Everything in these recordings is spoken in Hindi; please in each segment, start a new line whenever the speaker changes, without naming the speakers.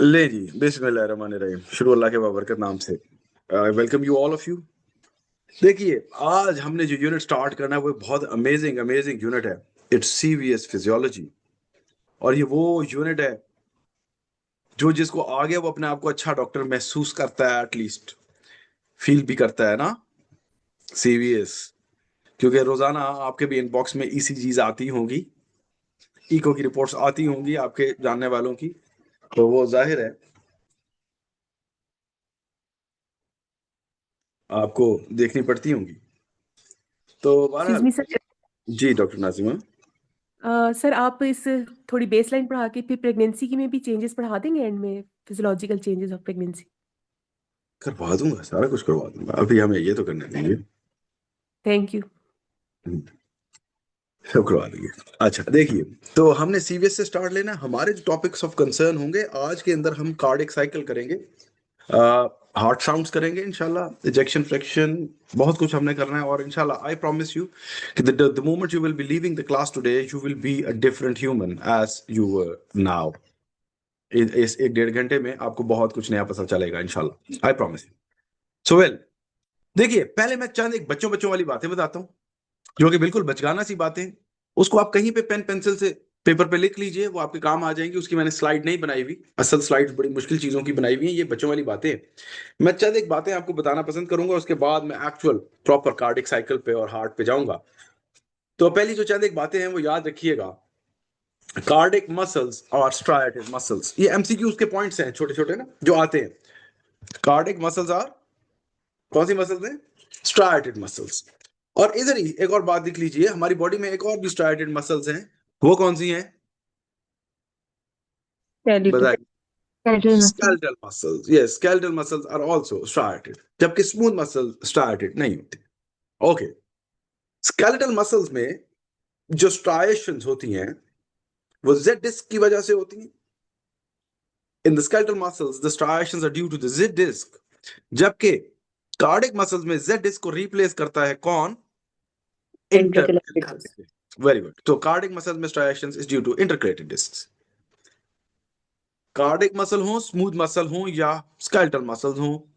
ले जी, बिस्मिल्लाहिर्रहमानिर्रहीम, शुरू अल्लाह के बाबरकत नाम से। Welcome you all of you. देखिए, आज हमने जो यूनिट स्टार्ट करना है वो बहुत अमेजिंग अमेजिंग यूनिट है। It's CVS physiology. और ये वो यूनिट है जो जिसको आगे वो अपने आप को अच्छा डॉक्टर महसूस करता है, एटलीस्ट फील भी करता है ना। सीवीएस, क्योंकि रोजाना आपके भी इनबॉक्स में ईसीजीज आती होंगी, इको की रिपोर्ट्स आती होंगी आपके जानने वालों की, तो वो जाहिर है आपको देखनी पड़ती होंगी। तो
एक्सक्यूज
बहरहाल,
मी सर।
जी डॉक्टर नाजिमा।
सर आप इस थोड़ी बेसलाइन पढ़ा के फिर प्रेगनेंसी की में भी चेंजेस पढ़ा देंगे एंड में, फिजियोलॉजिकल चेंजेस ऑफ प्रेगनेंसी।
करवा दूंगा, सारा कुछ करवा दूंगा, अभी हमें ये तो करने देंगे।
Thank you.
सब करवा देंगे। अच्छा देखिए, तो हमने सीवीएस से स्टार्ट लेना है। हमारे जो टॉपिक्स ऑफ कंसर्न होंगे आज के अंदर, हम कार्डिक साइकिल करेंगे, हार्ट साउंड्स करेंगे इंशाल्लाह, इजेक्शन फ्रैक्शन, बहुत कुछ हमने करना है। और इंशाल्लाह आई प्रॉमिस यू कि the moment you will be leaving the class today you will be a different human as you were now. इस एक डेढ़ घंटे में आपको बहुत कुछ नया पता चलेगा इंशाल्लाह, I promise you. So well, देखिए पहले मैं चंद एक बच्चों बच्चों वाली बातें बताता हूँ जो कि बिल्कुल बचगाना सी बातें हैं। उसको आप कहीं पे पेन पेंसिल से पेपर पे लिख लीजिए, वो आपके काम आ जाएंगी। उसकी मैंने स्लाइड नहीं बनाई हुई, असल स्लाइड बड़ी मुश्किल चीजों की बनाई हुई है, ये बच्चों वाली बातें हैं। मैं चंद एक बातें आपको बताना पसंद करूंगा, उसके बाद मैं एक्चुअल प्रॉपर कार्डिक साइकिल पे और हार्ट पे जाऊंगा। तो पहली जो चंद एक बातें हैं वो याद रखिएगा। कार्डिक मसल्स और स्ट्राइएटेड मसल्स, ये एमसीक्यूज के पॉइंट्स हैं छोटे छोटे ना जो आते हैं। कार्डिक मसल्स आर, कौन सी मसल्स हैं? Striated muscles. और इधर ही एक और बात देख लीजिए, हमारी बॉडी में एक और भी स्ट्राइएटेड मसल्स हैं, वो कौन सी हैं बताइए? Skeletal muscles, yes, skeletal muscles are also striated, जबकि स्मूथ मसल स्ट्राइएटेड नहीं होती। ओके, स्केलेटल मसल्स में जो स्ट्राइएशंस होती हैं वो जेड डिस्क की वजह से होती हैं। In the skeletal muscles the striations are due to the Z disc, जबकि कार्डिक मसल्स में जेड डिस्क को रिप्लेस करता है कौन? इंटरकलेटेड। Very good. तो कार्डिक मसल में striations is due to intercalated discs. Cardiac muscle हो, स्मूथ मसल हो या स्केलेटल मसल्स हो,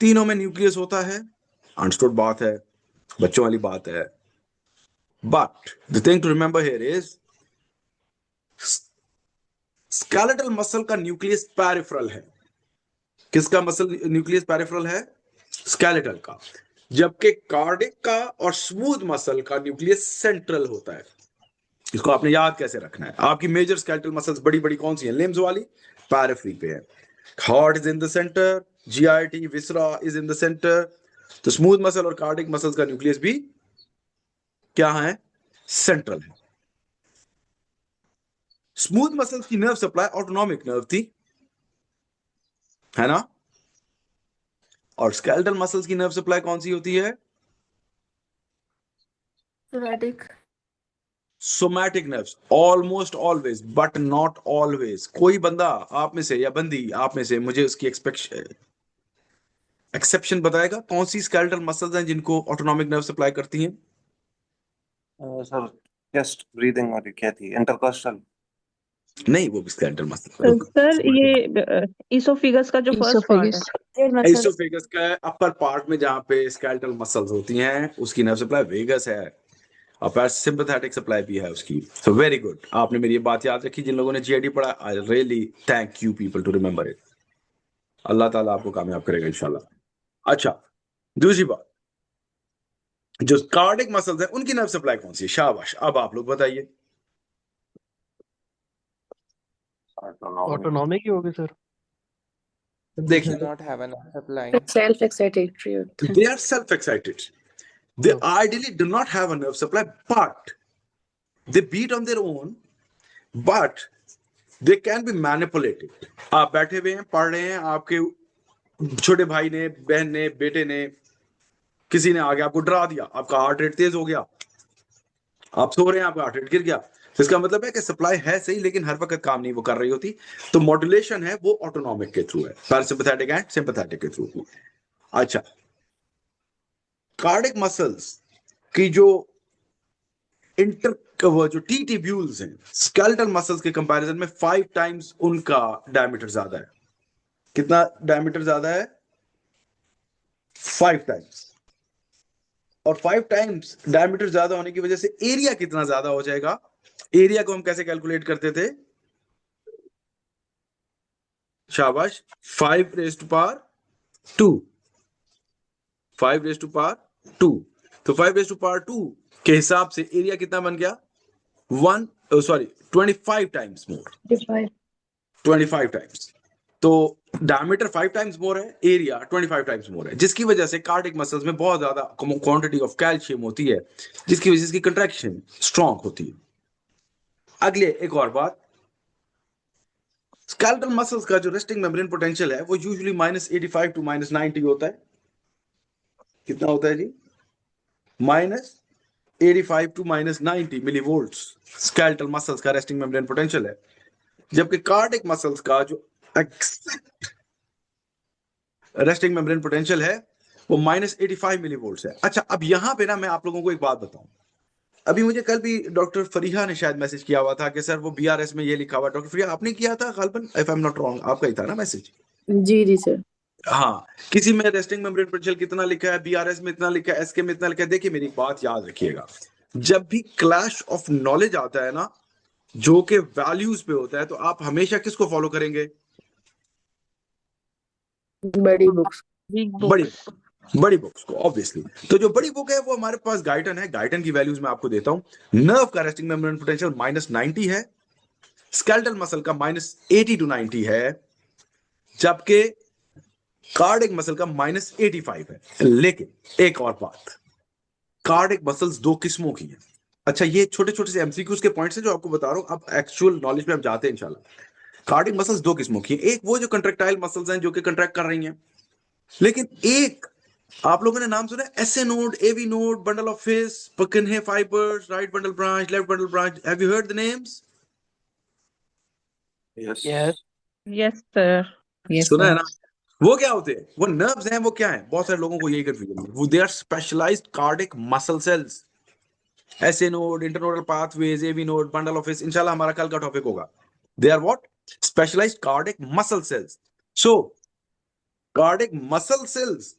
तीनों में न्यूक्लियस होता है। अंडरस्टूड बात है, बच्चों वाली बात है। But the thing to remember here is skeletal muscle का न्यूक्लियस पेरिफेरल है। किसका मसल न्यूक्लियस पेरिफेरल है? स्केलेटल का। जबकि कार्डिक का और स्मूथ मसल का न्यूक्लियस सेंट्रल होता है। इसको आपने याद कैसे रखना है? आपकी मेजर स्केलेटल मसल्स बड़ी बड़ी कौन सी हैं? लिम्स वाली पैराफ्री पे है। Heart is in the centre, GIT viscera is in the centre. तो स्मूथ मसल और कार्डिक मसल्स का न्यूक्लियस भी क्या है? सेंट्रल है। स्मूथ मसल्स की नर्व सप्लाई ऑटोनॉमिक नर्व थी, है ना? और स्केलेटल मसल्स की नर्व सप्लाई कौन सी होती है? Somatic nerves, almost always but not always. कोई बंदा आप में से या बंदी आप में से मुझे उसकी एक्सेप्शन बताएगा? कौन सी स्केलेटल मसल्स हैं जिनको ऑटोनॉमिक नर्व सप्लाई करती हैं?
सर चेस्ट ब्रीदिंग और क्या थी, इंटरकोस्टल?
नहीं, वो भी स्केलेटल मसल।
सर ये इसोफिगस का जो फर्स्ट पार्ट है,
इसोफेगस का अपर पार्ट में जहां पे स्केलेटल मसल्स होती हैं उसकी नर्व सप्लाई वेगस है, और पैरासिम्पैथेटिक सप्लाई भी है उसकी। सो वेरी गुड, आपने मेरी ये बात याद रखी। जिन लोगों ने जीआईडी पढ़ा, I really thank you people to remember it. अल्लाह ताला आपको कामयाब करेगा इंशाल्लाह। अच्छा, दूसरी बात, जो कार्डिक मसल्स हैं उनकी नर्व सप्लाई कौन सी है? शाबाश, अब आप लोग बताइए।
ऑटोनॉमिक ही होगी सर।
देखिए,
not have an supply.
Self-excitatory होता है।
they are self-excited. They ideally do not have a nerve supply, but they beat on their own, but they can be manipulated. आप बैठे हुए हैं, पढ़ रहे हैं, आपके छोटे भाई ने, बहन ने, बेटे ने, किसी ने आगे आपको डरा दिया, आपका हार्ट रेट तेज हो गया, आप सो रहे हैं, आपका हार्ट रेट गिर गया। तो इसका मतलब है कि सप्लाई है सही, लेकिन हर वक्त काम नहीं वो कर रही होती। तो मॉड्यूलेशन है वो ऑटोनॉमिक के थ्रू है, पैरासिम्पैथेटिक एंड सिंपैथेटिक के थ्रू। अच्छा, कार्डिक मसल्स की जो वो जो टी ट्यूब्यूल्स हैं स्केलेटल मसल्स के कंपैरिजन में 5 टाइम्स उनका डायमीटर ज्यादा है। कितना डायमीटर ज्यादा है? 5 टाइम्स। और 5 टाइम्स डायमीटर ज्यादा होने की वजह से एरिया कितना ज्यादा हो जाएगा? एरिया को हम कैसे कैलकुलेट करते थे? शाबाश, 5 raise to power 2। 5 raise to power 2। तो 5 रेज़ टू पावर 2 के हिसाब से एरिया कितना बन गया? 25 टाइम्स मोर। 25 टाइम्स। तो डायमीटर 5 टाइम्स मोर है, एरिया 25 टाइम्स मोर है, जिसकी वजह से कार्डियक मसल्स में बहुत ज्यादा क्वांटिटी ऑफ कैल्शियम होती है, जिसकी वजह से इसकी कंट्रैक्शन स्ट्रांग होती है। अगले एक और बात, स्केलेटल मसल्स का जो रेस्टिंग मेम्ब्रेन पोटेंशियल है वो यूजुअली -85 टू -90 होता है। कितना होता है जी? -85 टू -90 मिलीवोल्ट्स स्केलेटल मसल्स का रेस्टिंग मेम्ब्रेन पोटेंशियल है, जबकि कार्डियक मसल्स का जो रेस्टिंग मेम्ब्रेन पोटेंशियल है वो -85 मिलीवोल्ट्स है। अच्छा, अब यहां पे ना मैं आप लोगों को एक बात बताऊं। अभी मुझे कल भी डॉक्टर फरीहा ने शायद मैसेज किया हुआ था कि सर वो बीआरएस में ये लिखा हुआ। डॉक्टर फरीहा आपने किया था गालबन, if I am not wrong, आपका ही था ना मैसेज?
जी जी सर।
हाँ, किसी में रेस्टिंग मेम्ब्रेन पोटेंशियल कितना लिखा है, बीआरएस में इतना लिखा है, एसके में इतना लिखा है। देखिए मेरी बात याद रखिएगा, जब भी क्लैश ऑफ नॉलेज आता है ना जो कि वैल्यूज पे होता है, तो आप हमेशा किसको फॉलो करेंगे?
बड़ी बुक्स।
बड़ी बड़ी बुक्स को, ऑब्वियसली। तो जो बड़ी बुक है वो हमारे पास गाइटन है। गाइटन की वैल्यूज मैं आपको देता हूं। नर्व का रेस्टिंग मेम्ब्रेन पोटेंशियल -90 है, स्केलेटल मसल का -80 टू 90 है, जबकि कार्डियक मसल का -85 है। लेकिन एक और बात, कार्डियक मसल्स दो किस्मों की है। अच्छा, ये छोटे छोटे से एमसीक्यूज के पॉइंट्स हैं जो आपको बता रहा हूं, अब एक्चुअल नॉलेज में हम जाते हैं इंशाल्लाह। कार्डियक मसल्स दो किस्मों की है, एक वो जो कंट्रैक्टाइल मसल्स हैं जो कि कंट्रैक्ट कर रही हैं, लेकिन एक आप लोगों ने नाम सुना है SA node, AV node, bundle of His, Purkinje fibres, right bundle branch, left bundle branch. Have you heard the names?
Yes.
Yes, sir.
सुना है ना? वो क्या होते हैं? वो नर्व्स हैं। वो क्या है? बहुत सारे लोगों को यही कंफ्यूजन है। वो they are specialised cardiac muscle cells. SA node, internodal pathways, AV node, bundle of His, इंशाल्लाह हमारा कल का टॉपिक होगा। They are what? Specialised cardiac muscle cells. So cardiac muscle cells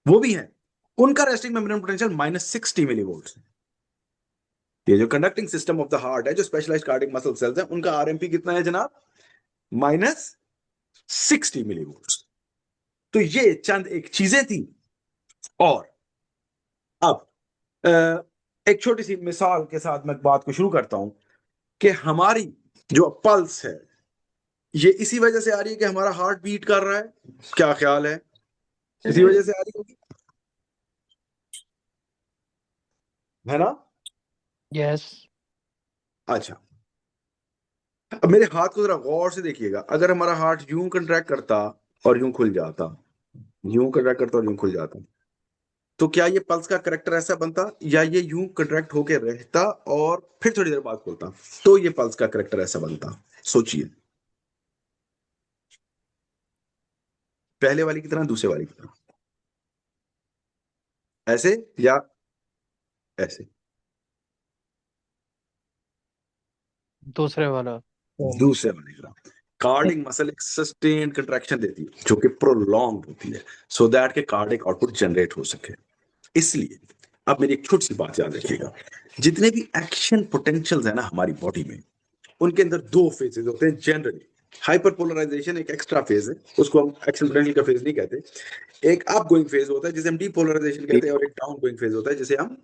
वो भी हैं, उनका रेस्टिंग मेम्ब्रेन पोटेंशियल -60 मिलीवोल्ट। ये जो conducting system of the heart है, जो स्पेशलाइज्ड कार्डियक मसल सेल्स है, उनका आरएमपी कितना है जनाब? -60 मिलीवोल्ट। तो ये चंद एक चीजें थी। और अब एक छोटी सी मिसाल के साथ मैं बात को शुरू करता हूं कि हमारी जो पल्स है ये इसी वजह से आ रही है कि हमारा हार्ट बीट कर रहा है। क्या ख्याल है? इसी वजह से आ रही होगी, है ना?
यस।
अच्छा, अब मेरे हाथ को जरा गौर से देखिएगा। अगर हमारा हार्ट यूं कंट्रैक्ट करता और यूं खुल जाता, यूं कंट्रैक्ट करता और यूं खुल जाता, तो क्या ये पल्स का करेक्टर ऐसा बनता, या ये यूं कंट्रैक्ट होके रहता और फिर थोड़ी देर बाद खुलता? तो ये पल्स का करेक्टर ऐसा बनता। सोचिए, पहले वाली की तरह, दूसरे वाली की तरह, ऐसे या ऐसे?
दूसरे वाला।
दूसरे वाली की तरह। कार्डियक मसल एक सस्टेन्ड कंट्रैक्शन देती है जो कि प्रोलॉन्ग होती है, सो दैट के कार्डियक आउटपुट जनरेट हो सके। इसलिए अब मेरी एक छोटी सी बात याद रखिएगा, जितने भी एक्शन पोटेंशियल्स है ना हमारी बॉडी में, उनके अंदर दो फेजेस होते हैं जनरली। हाइपरपोलराइजेशन एक एक्स्ट्रा फेज है, उसको हम एक्शन पोटेंशियल का फेज नहीं कहते। एक अप गोइंग फेज होता है जिसे हम डीपोलराइजेशन कहते हैं, और एक डाउन गोइंग फेज होता है जिसे हम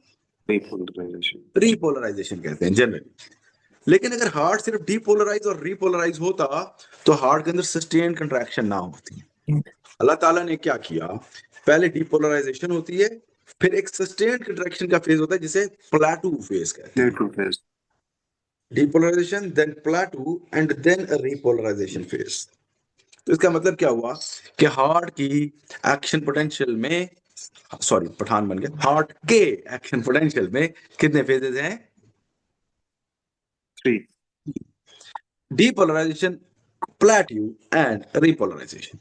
Repolarization.
रीपोलराइजेशन कहते हैं जनरली। लेकिन अगर हार्ट सिर्फ डीपोलराइज और रीपोलराइज होता तो हार्ट के अंदर सस्टेन्ड कंट्रैक्शन ना होती। अल्लाह ताला ने क्या किया, पहले डीपोलराइजेशन होती है, फिर एक सस्टेन्ड कंट्रैक्शन का फेज होता है जिसे प्लेटू फेज कहते हैं।
Plateau phase.
Depolarisation, then plateau, and then repolarisation phase. तो इसका मतलब क्या हुआ कि हार्ट की एक्शन पोटेंशियल में, सॉरी पठान बन गया, हार्ट के एक्शन पोटेंशियल में कितने फेजेस हैं?
3.
Depolarisation, plateau and repolarisation.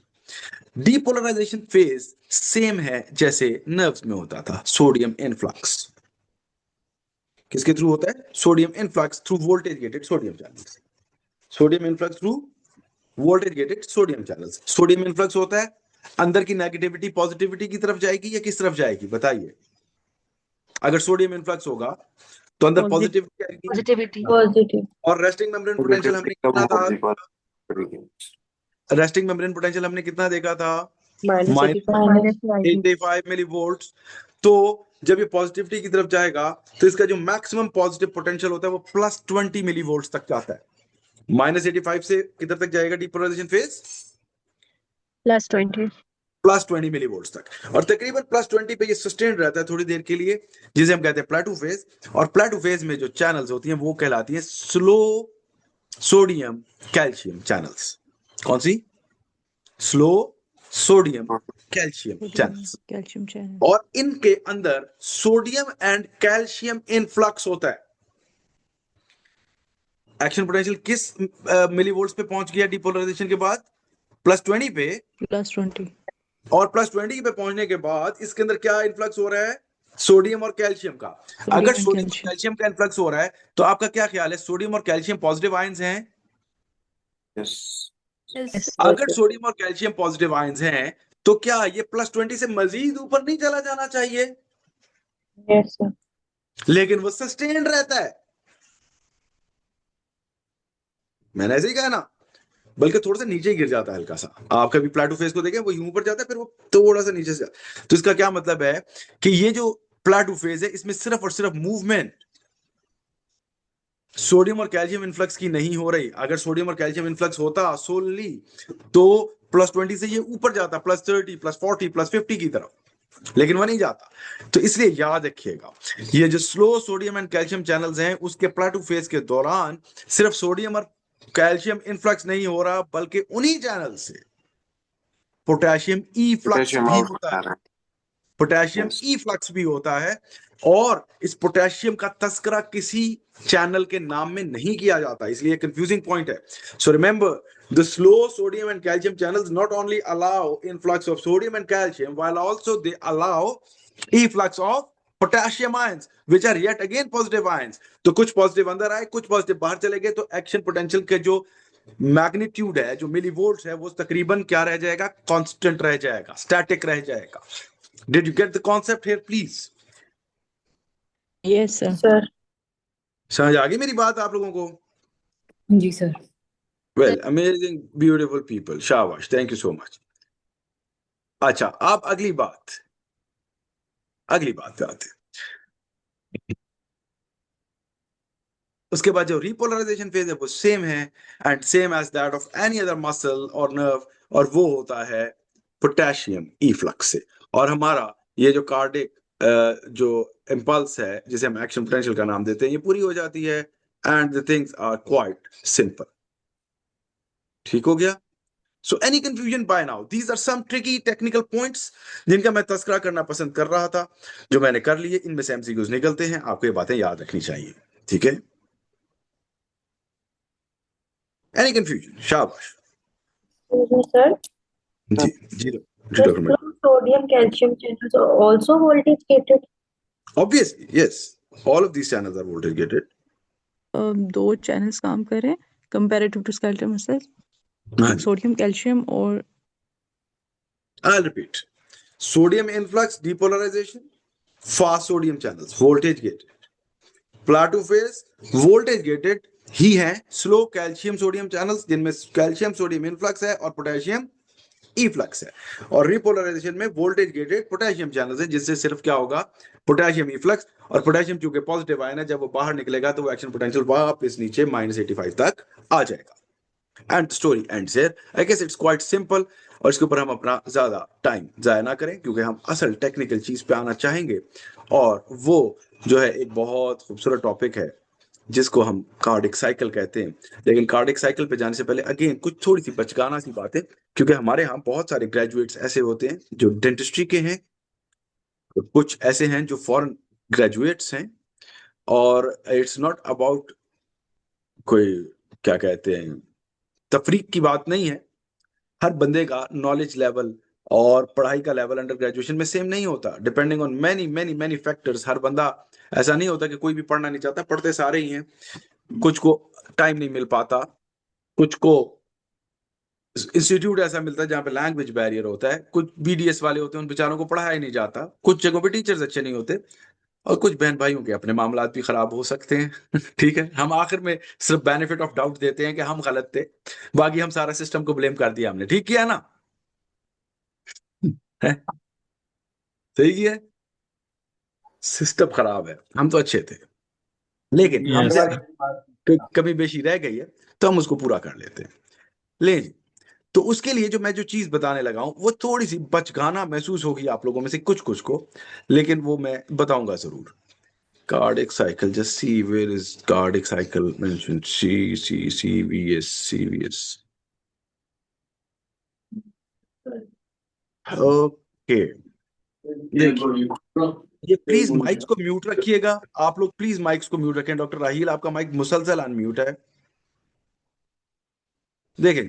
Depolarisation phase same है जैसे नर्व्स में होता था, सोडियम इनफ्लक्स। किसके थ्रू होता है? Sodium influx through voltage gated sodium channels. Sodium influx through voltage gated sodium channels. Sodium influx होता है, अंदर की नेगेटिविटी पॉजिटिविटी की तरफ जाएगी या किस तरफ जाएगी बताइए। अगर सोडियम इनफ्लक्स होगा तो अंदर पॉजिटिविटी आएगी
पॉजिटिविटी पॉजिटिव
और रेस्टिंग मेम्ब्रेन पोटेंशियल हमने कितना था,
negativity.
रेस्टिंग मेम्ब्रेन पोटेंशियल हमने कितना देखा था,
-85
85 मिलीवोल्ट्स। तो जब ये पॉजिटिविटी की तरफ जाएगा तो इसका जो मैक्सिमम पॉजिटिव पोटेंशियल होता है वो +20 मिलीवोल्ट्स तक जाता है। -85 से किधर तक जाएगा डीपोलराइजेशन फेज,
+20
+20 मिलीवोल्ट्स तक। और तकरीबन +20 पे ये सस्टेन रहता है थोड़ी देर के लिए, जिसे हम कहते हैं प्लेटो फेज। और प्लेटो फेज में जो चैनल्स होती हैं वो कहलाती हैं स्लो सोडियम कैल्शियम चैनल्स। कौन सी? Slow sodium calcium channels.
Calcium channel.
और इनके अंदर सोडियम एंड कैल्शियम इनफ्लक्स होता है। एक्शन पोटेंशियल किस मिलीवोल्ट्स पे पहुंच गया डीपोलराइजेशन के बाद? +20 पे।
+20
और +20 पे पहुंचने के बाद इसके अंदर क्या इनफ्लक्स हो रहा है? सोडियम और कैल्शियम का। अगर
and
सोडियम और
calcium।
कैल्शियम का इनफ्लक्स हो रहा है तो आपका क्या ख्याल है, सोडियम और कैल्शियम पॉजिटिव आयंस हैं?
Yes.
अगर सोडियम और कैल्शियम पॉजिटिव आयंस हैं तो क्या ये +20 से मजीद ऊपर नहीं चला जाना चाहिए?
यस सर
लेकिन वो सस्टेन रहता है। मैंने ऐसे ही कहा ना, बल्कि थोड़ा सा नीचे गिर जाता है हल्का सा। आप कभी प्लेटो फेज को देखें, वो यूं ऊपर जाता है फिर वो थोड़ा सा नीचे से। तो इसका क्या मतलब है कि ये जो प्लेटो फेज है इसमें सिर्फ और सिर्फ मूवमेंट सोडियम और कैल्शियम इनफ्लक्स की नहीं हो रही। अगर सोडियम और कैल्शियम इनफ्लक्स होता सोलली तो +20 से ये ऊपर जाता +30 +40 +50 की तरफ, लेकिन वो नहीं जाता। तो इसलिए याद रखिएगा, ये जो slow sodium and calcium channels हैं उसके प्लेटो फेज के दौरान सिर्फ सोडियम और कैल्शियम इनफ्लक्स नहीं हो रहा, बल्कि उन्हीं चैनल से पोटेशियम ई फ्लक्स
Potassium
भी
out
होता है।
होता है।
Potassium
Yes.
ई फ्लक्स भी होता है। और इस पोटेशियम का तस्करा किसी चैनल के नाम में नहीं किया जाता, इसलिए कंफ्यूजिंग पॉइंट है। So remember, the slow sodium and calcium channels not only allow influx of sodium and calcium, while also they allow efflux of potassium ions, which are yet again positive ions. तो कुछ पॉजिटिव अंदर आए, कुछ पॉजिटिव बाहर चले गए, तो एक्शन पोटेंशियल के जो मैग्नीट्यूड है, जो मिलीवोल्ट्स है, वो तकरीबन क्या रह जाएगा? कांस्टेंट रह जाएगा, स्टैटिक रह जाएगा। Did you get the concept here, please?
Yes sir।
Sir
समझ आ गई मेरी बात आप लोगों को?
जी sir
Well, amazing, beautiful people. शाबाश, थैंक यू सो मच। अच्छा, अब अगली बात पे आते हैं। उसके बाद जो रिपोलराइजेशन फेज है वो सेम है, and same as that of any other muscle और नर्व, और वो होता है पोटेशियम इफ्लक्स से। और हमारा ये जो कार्डिक जो इम्पल्स है, जिसे हम एक्शन पोटेंशियल का नाम देते हैं, ये पूरी हो जाती है, and the things are quite simple. ठीक हो गया? So any confusion by now? These are some tricky technical points जिनका मैं तस्करा करना पसंद कर रहा था, जो मैंने कर लिए। इनमें से एमसीक्यूज निकलते हैं, आपको ये बातें याद रखनी चाहिए। ठीक है? Any confusion? शाबाश।
सर
जी जी जी doctor madam.
sodium calcium channels are also voltage gated
Obviously, yes. All of these channels are voltage gated.
दो चैनल्स काम कर रहे हैं कंपैरेटिव टू स्केलेटल मसल्स,
हाँ जी।
सोडियम कैल्शियम और
I'll repeat. Sodium influx depolarization, fast sodium channels, voltage gated. Plateau phase, voltage gated ही है। स्लो कैल्शियम सोडियम चैनल्स जिनमें कैल्शियम सोडियम इनफ्लक्स है और पोटेशियम इफ्लक्स है। और रिपोलराइजेशन में वोल्टेज गेटेड पोटेशियम चैनल्स है, जिससे सिर्फ क्या होगा? Potassium efflux. और पोटेशियम चूंकि पॉजिटिव आयन है, जब वो बाहर निकलेगा तो वो एक्शन पोटेंशियल वापस नीचे -85 तक आ जाएगा। And story ends here. I guess it's quite simple, और इसके ऊपर हम अपना ज्यादा टाइम जाया ना करें, क्योंकि हम असल टेक्निकल चीज पे आना चाहेंगे। और वो जो है एक बहुत खूबसूरत टॉपिक है जिसको हम कार्डिक साइकिल कहते हैं। लेकिन कार्डिक साइकिल पे जाने से पहले अगेन कुछ थोड़ी सी बचकाना सी बातें, क्योंकि हमारे यहाँ बहुत सारे ग्रेजुएट्स ऐसे होते हैं जो डेंटिस्ट्री के हैं, कुछ ऐसे हैं जो फॉरेन ग्रेजुएट्स हैं। और इट्स नॉट अबाउट कोई क्या कहते हैं तफरीक की बात नहीं है। हर बंदे का नॉलेज लेवल और पढ़ाई का लेवल अंडर ग्रेजुएशन में सेम नहीं होता, depending on many many many factors. हर बंदा ऐसा नहीं होता कि कोई भी पढ़ना नहीं चाहता, पढ़ते सारे ही हैं। कुछ को टाइम नहीं मिल पाता, कुछ को इंस्टीट्यूट ऐसा मिलता है जहाँ पे लैंग्वेज बैरियर होता है, कुछ बीडीएस वाले होते हैं, उन बेचारों को पढ़ाया ही नहीं जाता, कुछ जगहों पे टीचर्स अच्छे नहीं होते, और कुछ बहन भाइयों के अपने मामलात भी खराब हो सकते हैं। ठीक है, हम आखिर में सिर्फ बेनिफिट ऑफ डाउट देते हैं कि हम गलत थे, बाकी हम सारा सिस्टम को ब्लेम कर दिया, हमने ठीक किया ना, है? सही किया, सिस्टम खराब है, हम तो अच्छे थे, लेकिन
Yes,
हमसे कमी बेशी रह गई है तो हम उसको पूरा कर लेते हैं। ले जी, तो उसके लिए जो मैं जो चीज बताने लगा हूं वो थोड़ी सी बचकाना महसूस होगी आप लोगों में से कुछ कुछ को, लेकिन वो मैं बताऊंगा जरूर। Cardiac cycle, just see where is cardiac cycle mentioned, CVS। Okay, देखिए, ये प्लीज माइक्स को म्यूट रखिएगा, आप लोग प्लीज माइक्स को म्यूट रखें। डॉक्टर राहील, आपका माइक मुसलसल अनम्यूट है। देखें,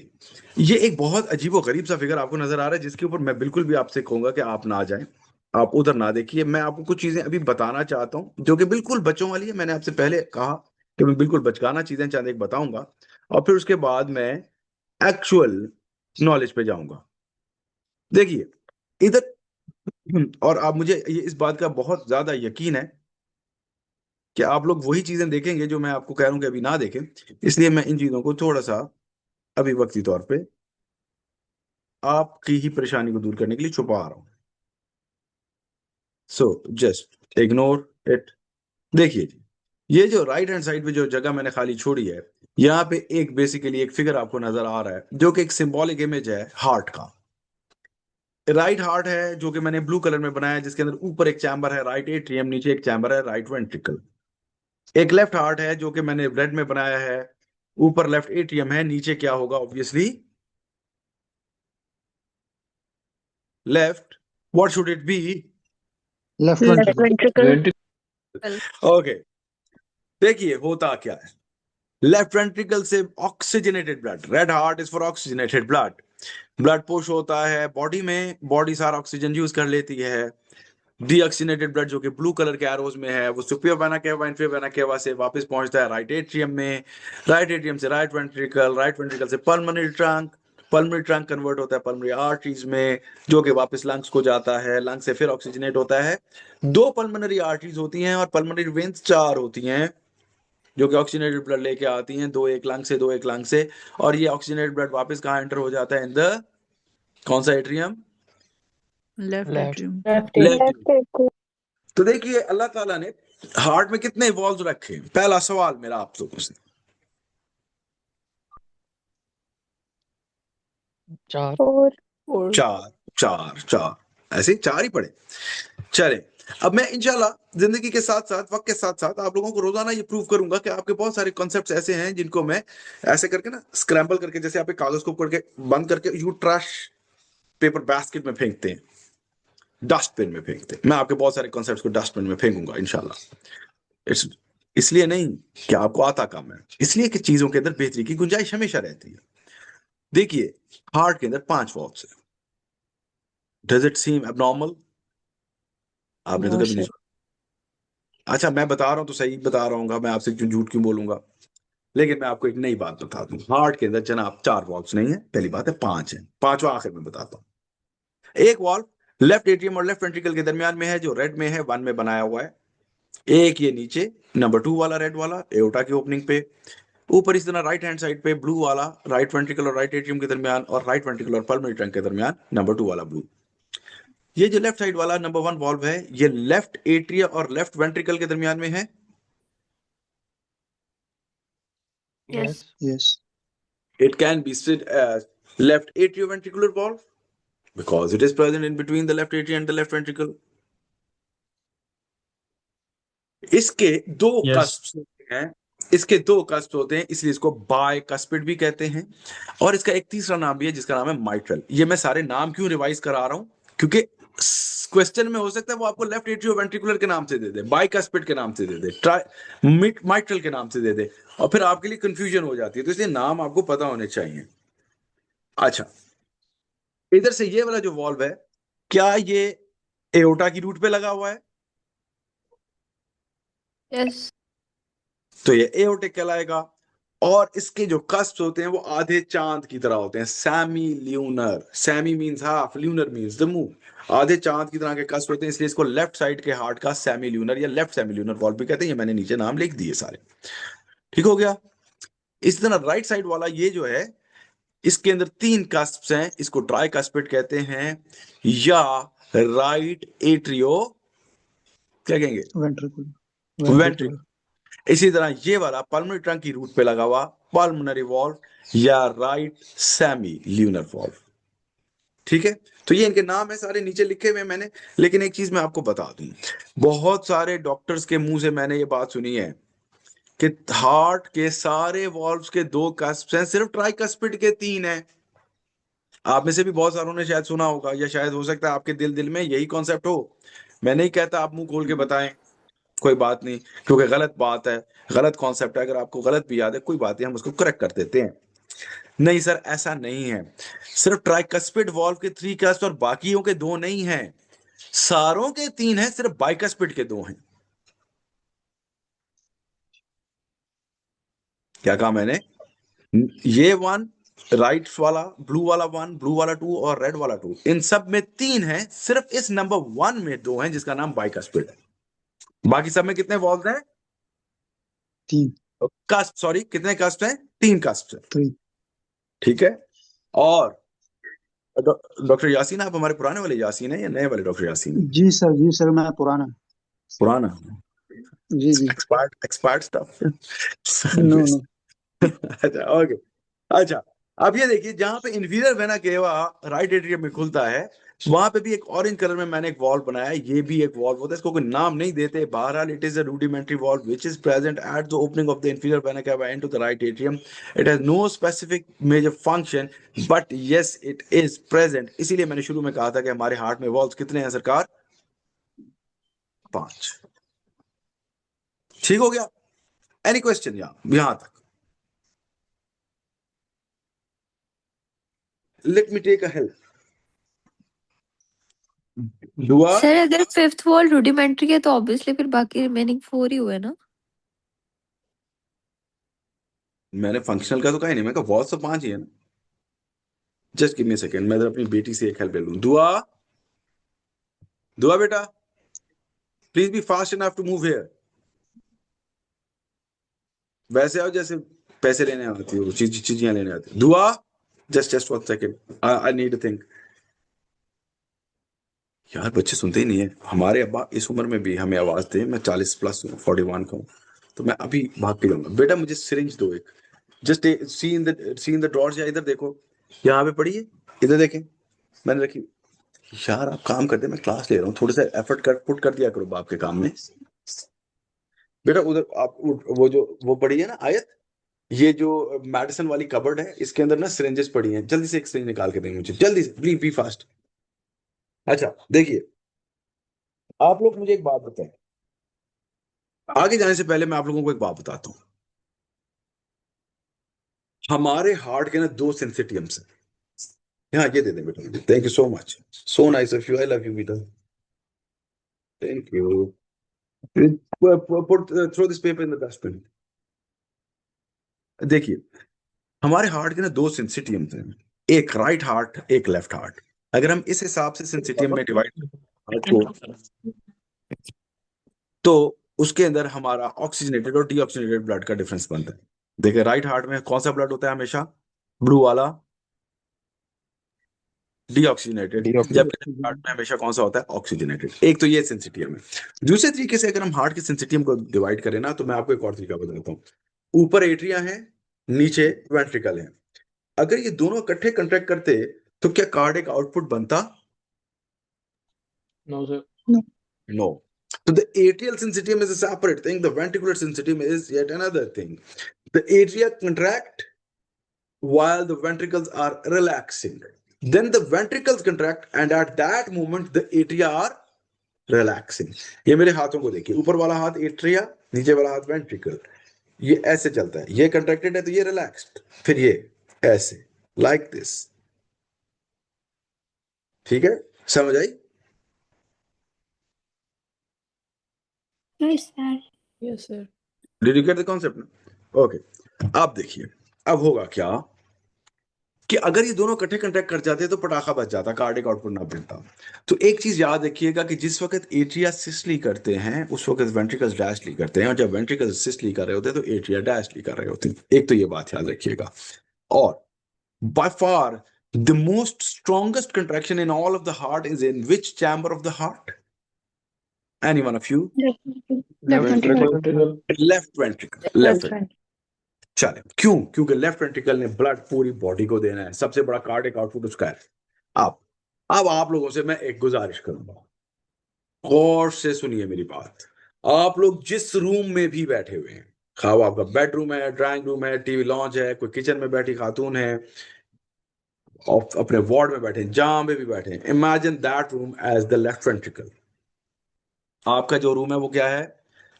ये एक बहुत अजीबो गरीब सा फिगर आपको नजर आ रहा है, जिसके ऊपर मैं बिल्कुल भी आपसे कहूंगा कि आप ना जाएं, आप उधर ना देखिए। मैं आपको कुछ चीजें अभी बताना चाहता हूं जो कि बिल्कुल बच्चों वाली है। मैंने आपसे पहले कहा कि मैं बिल्कुल बचकाना चीजें चंद एक बताऊंगा, और फिर उसके बाद मैं एक्चुअल नॉलेज पे जाऊंगा। देखिए इधर, और आप, मुझे ये इस बात का बहुत ज्यादा यकीन है कि आप लोग वही चीजें देखेंगे जो मैं आपको कह रहा हूं कि अभी ना देखें, इसलिए मैं इन चीजों को थोड़ा सा अभी वक्ती तौर पे आपकी ही परेशानी को दूर करने के लिए छुपा रहा हूं। So just ignore it. देखिए जी, ये जो राइट हैंड साइड पे जो जगह मैंने खाली छोड़ी है, यहाँ पे एक बेसिकली एक फिगर आपको नजर आ रहा है जो कि एक सिंबॉलिक इमेज है हार्ट का। राइट हार्ट है जो कि मैंने ब्लू कलर में बनाया है, जिसके अंदर ऊपर एक चैम्बर है राइट एट्रियम, नीचे एक चैम्बर है राइट वेंट्रिकल। एक लेफ्ट हार्ट है जो कि मैंने रेड में बनाया है, ऊपर लेफ्ट एट्रियम है, नीचे क्या होगा, obviously left, what should it be,
left
Left
ventricle.
ventricle.
Okay. देखिए होता क्या है, लेफ्ट वेंट्रिकल से oxygenated blood, red heart is for oxygenated blood, blood push होता है बॉडी में, बॉडी सारा ऑक्सीजन यूज कर लेती है। डीऑक्सीजनेटेड ब्लड जो कि ब्लू कलर के एरोज में है, वो superior vena cava, inferior vena cava से वापस पहुंचता है राइट एट्रियम में, राइट एट्रियम से राइट वेंट्रिकल, राइट वेंट्रिकल से pulmonary trunk, pulmonary trunk convert होता है पल्मोनरी आर्टरीज में, जो कि वापस लंग्स को जाता है, लंग्स से फिर ऑक्सीजनेट होता है। दो पल्मोनरी आर्टरीज होती हैं और पल्मोनरी वेन्स 4 होती हैं, जो कि ऑक्सीजनेटेड ब्लड लेके आती हैं, दो एक लंग से, दो एक लंग से, और ये ऑक्सीजनेटेड ब्लड वापस कहाँ एंटर हो जाता है, इन द कौन सा atrium,
left
Left.
Atrium.
Left. तो देखिए अल्लाह ताला ने हार्ट में कितने वॉल्व रखे। पहला सवाल मेरा आप लोगों से,
4.
चार, चार चार, ऐसे 4 ही पड़े। चले, अब मैं इंशाल्लाह जिंदगी के साथ साथ, वक्त के साथ साथ आप लोगों को रोजाना ये प्रूव करूंगा कि आपके बहुत सारे कॉन्सेप्ट्स ऐसे हैं जिनको मैं ऐसे करके ना स्क्रैम्बल करके, जैसे आप एक कागज को करके बंद करके यू ट्रैश पेपर बास्केट में फेंकते हैं, डस्टबिन में फेंकते हैं, मैं आपके बहुत सारे कॉन्सेप्ट्स को डस्टबिन में फेंकूंगा इंशाल्लाह। इट्स इसलिए नहीं कि आपको आता कम है, इसलिए कि चीजों के अंदर बेहतरी की गुंजाइश हमेशा रहती है। देखिए हार्ट के अंदर 5 वॉल्व्स है। Does it seem abnormal? आपने तो
No,
कभी नहीं
sir.
सुना। अच्छा मैं बता रहा हूं तो सही बता रहा हूँ, मैं आपसे क्यों झूठ क्यों बोलूंगा। लेकिन मैं आपको एक नई बात बता दूं, हार्ट के अंदर जनाब 4 वॉल्व्स नहीं है, पहली बात है 5 है, 5वां आखिर में बताता हूं। एक वॉल्व लेफ्ट एट्रियम और लेफ्ट वेंट्रिकल के दरमियान में है, जो रेड में है, 1 में बनाया हुआ है। एक ये नीचे नंबर 2 वाला रेड वाला एओर्टा की ओपनिंग पे, ऊपर इस तरह राइट हैंड साइड पे ब्लू वाला राइट वेंट्रिकल और राइट एट्रियम के दरमियान, और राइट वेंट्रिकल और पल्मोनरी ट्रंक के दरमियान नंबर 2 वाला ब्लू। ये जो लेफ्ट साइड वाला नंबर 1 वॉल्व है, ये लेफ्ट एट्रिया और लेफ्ट वेंट्रिकल के दरमियान में है।
Yes.
Yes.
It can be said as left atrioventricular valve because it is present in between the left atria and the left ventricle. इसके 2
Yes.
कस्प्स होते हैं, इसके 2 कस्प होते हैं, इसलिए इसको बायकस्पिड भी कहते हैं। और इसका एक तीसरा नाम भी है जिसका नाम है माइट्रल। ये मैं सारे नाम क्यों रिवाइज करा रहा हूं, क्योंकि क्वेश्चन में हो सकता है वो आपको लेफ्ट एट्रियोवेंट्रिकुलर के नाम से दे दे, बायकस्पिड के नाम से दे दे, माइट्रल के नाम से दे दे, और फिर आपके लिए कंफ्यूजन हो जाती है, तो इसलिए नाम आपको पता होने चाहिए। अच्छा, इधर से ये वाला जो वॉल्व है, क्या ये एओर्टा की रूट पे लगा हुआ है?
Yes.
तो ये एओर्टिक कहलाएगा। और इसके जो कस्प होते हैं वो आधे चांद की तरह होते हैं, semi lunar. Semi means half, lunar means the moon. आधे चांद की तरह के कस्प होते हैं, इसलिए इसको लेफ्ट साइड के हार्ट का सेमी ल्यूनर या लेफ्ट सेमी ल्यूनर वॉल्व भी कहते हैं। ये मैंने नीचे नाम लिख दिए सारे, ठीक हो गया। इस तरह राइट साइड वाला ये जो है, इसके अंदर 3 कस्प्स हैं, इसको ट्राइकस्पिड कहते हैं या राइट एट्रियो, क्या कहेंगे,
वेंट्रिकल
वेंट्रिकल। इसी तरह ये वाला पल्मोनरी ट्रंक की रूट पे लगा हुआ पल्मोनरी वॉल्व या राइट सेमी ल्यूनर वॉल्व, ठीक है। तो ये इनके नाम है, सारे नीचे लिखे हुए मैंने। लेकिन एक चीज मैं आपको बता दूं, बहुत सारे डॉक्टर्स के मुंह से मैंने ये बात सुनी है कि हार्ट के सारे वॉल्व्स के 2 कस्प्स हैं, सिर्फ ट्राइकस्पिड के 3 हैं। आप में से भी बहुत सारों ने शायद सुना होगा, या शायद हो सकता है आपके दिल में यही कॉन्सेप्ट हो। मैं नहीं कहता आप मुंह खोल के बताएं, कोई बात नहीं, क्योंकि गलत बात है, गलत कॉन्सेप्ट है। अगर आपको गलत भी याद है कोई बात नहीं, हम उसको करेक्ट कर देते हैं। नहीं सर, ऐसा नहीं है। सिर्फ ट्राइकस्पिड वॉल्व के 3 कस्प और बाकियों के 2 नहीं हैं, सारों के 3 हैं, सिर्फ बाइकस्पिड के 2 हैं। क्या कहा मैंने? ये 1 राइट वाला, ब्लू वाला 1, ब्लू वाला 2 और रेड वाला 2, इन सब में 3 हैं, सिर्फ इस नंबर 1 में 2 हैं जिसका नाम बाइकस्पिड है। बाकी सब में कितने वॉल्व हैं?
3
कस्प, सॉरी, कितने कस्प हैं? 3 कस्प हैं,
3
ठीक है। और डॉक्टर यासीन, आप हमारे पुराने वाले यासीन है या नए वाले डॉक्टर यासीन है?
जी सर मैं पुराना।
पुराना,
जी
एक्सपर्ट स्टफ।
नो
अच्छा, ओके। अच्छा, अब ये देखिए, जहां पे इंफीरियर वेना केवा राइट एट्रियम में खुलता है, वहां पे भी एक ऑरेंज कलर में मैंने एक वॉल्व बनाया है। ये भी एक वॉल्व होता है, इसको कोई नाम नहीं देते। बहरहाल it is a rudimentary valve which is present at the opening of the inferior vena cava into the right atrium. It has no specific major function but yes it is present. इसीलिए मैंने शुरू में कहा था कि हमारे हार्ट में वॉल्व कितने हैं सरकार? 5। ठीक हो गया? एनी क्वेश्चन यहां तक? Let me take a help. Dua,
sir अगर 5th वॉल रूडिमेंट्री है तो ऑब्वियसली फिर बाकी रिमेनिंग 4 ही हुए ना।
मैंने फंक्शनल का तो कहा ही नहीं, मैं कहा वॉल्व तो 5 ही है ना। जस्ट गिव मी सेकंड, मैं अपनी बेटी से एक हेल्प ले लूं। दुआ, दुआ बेटा, please be fast enough to move here. वैसे आओ जैसे पैसे लेने आती हो, चीजियां लेने आती हो। Dua, just 1 second, I need to think. यार बच्चे सुनते ही नहीं है। हमारे अब्बा इस उम्र में भी हमें आवाज दे, मैं 40 प्लस हूँ, 41 का हूँ, तो मैं अभी भाग के जाऊंगा। बेटा मुझे सिरिंज दो एक, just see in the drawers, या इधर देखो, यहाँ पे पड़ी है, इधर देखें, मैंने रखी। यार आप काम करते, मैं क्लास ले रहा हूँ, थोड़ा सा एफर्ट पुट कर दिया करो बाप के काम में। बेटा उधर आप वो पड़ी है ना आयत, ये जो मेडिसिन वाली कबर्ड है, इसके अंदर ना सिरिंजेस पड़ी हैं, जल्दी से एक सिरिंज निकाल के देंगे मुझे, जल्दी से, प्लीज बी फास्ट। अच्छा देखिए, आप लोग मुझे एक बात बताएं, आगे जाने से पहले मैं आप लोगों को एक बात बताता हूं। हमारे हार्ट के ना 2 सेंसिटियम्स हैं। हाँ ये दे दें बेटा, thank you so much, so nice of you, I love you बेटा, thank you. Put throw this paper in the dustbin. देखिए, हमारे हार्ट के ना 2 सेंसिटियम्स हैं, एक राइट हार्ट, एक लेफ्ट हार्ट। अगर हम इस हिसाब से सेंसिटियम में डिवाइड हार्ट को, तो उसके अंदर हमारा ऑक्सीजनेटेड और डीऑक्सीजनेटेड ब्लड का डिफरेंस बनता है। देखिए राइट हार्ट में कौन सा ब्लड होता है? हमेशा ब्लू वाला, डीऑक्सीजनेटेड, जबकि लेफ्ट हार्ट में हमेशा कौन सा होता है? ऑक्सीजनेटेड। एक तो ये सेंसिटियम है। दूसरे तरीके से अगर हम हार्ट के सेंसिटियम को डिवाइड करें ना, तो मैं आपको एक और तरीका बताता हूँ। ऊपर एट्रिया है, नीचे वेंट्रिकल है। अगर ये दोनों इकट्ठे कंट्रैक्ट करते तो क्या कार्डियक आउटपुट बनता?
No sir
No. So the atrial syncytium is a separate thing. The ventricular syncytium is yet another thing. The atria contract while the ventricles are relaxing. Then the ventricles contract, and at that moment the atria are relaxing. ये मेरे हाथों को देखिए, ऊपर वाला हाथ एट्रिया, नीचे वाला हाथ वेंट्रिकल। ये ऐसे चलता है, ये कंट्रैक्टेड है तो ये रिलैक्स्ड, फिर ये ऐसे, लाइक दिस। ठीक है, समझ आई?
Yes, sir.
Yes, sir.
Did you get the concept? Okay. अब देखिए, अब होगा क्या कि अगर ये दोनों इकट्ठे कंट्रैक्ट कर जाते तो पटाखा बच जाता, कार्डिक आउटपुट ना बनता। तो एक चीज याद रखिएगा कि जिस वक्त एट्रिया सिस्टली करते हैं उस वक्त वेंट्रिकल्स डायस्टली करते हैं, और जब वेंट्रिकल्स सिस्टली कर रहे होते हैं तो एट्रिया डायस्टली कर रहे होते हैं। एक तो ये बात याद रखिएगा। और by far the most strongest contraction in all of the heart is in which chamber of the heart? Any one of you?
Left ventricle.
Left ventricle. Left ventricle. चले, क्यों? क्योंकि लेफ्ट वेंट्रिकल ने ब्लड पूरी बॉडी को देना है, सबसे बड़ा कार्डिक आउटपुट उसका है। अब आप लोगों से मैं एक गुजारिश करूंगा, गौर से सुनिए मेरी बात। आप लोग जिस रूम में भी बैठे हुए हैं, खाओ आपका बेडरूम है, ड्राइंग रूम है, टीवी लॉन्च है, कोई किचन में बैठी खातून है, और अपने वार्ड में बैठे, जहां पे भी बैठे, imagine that room as the left ventricle. आपका जो रूम है वो क्या है?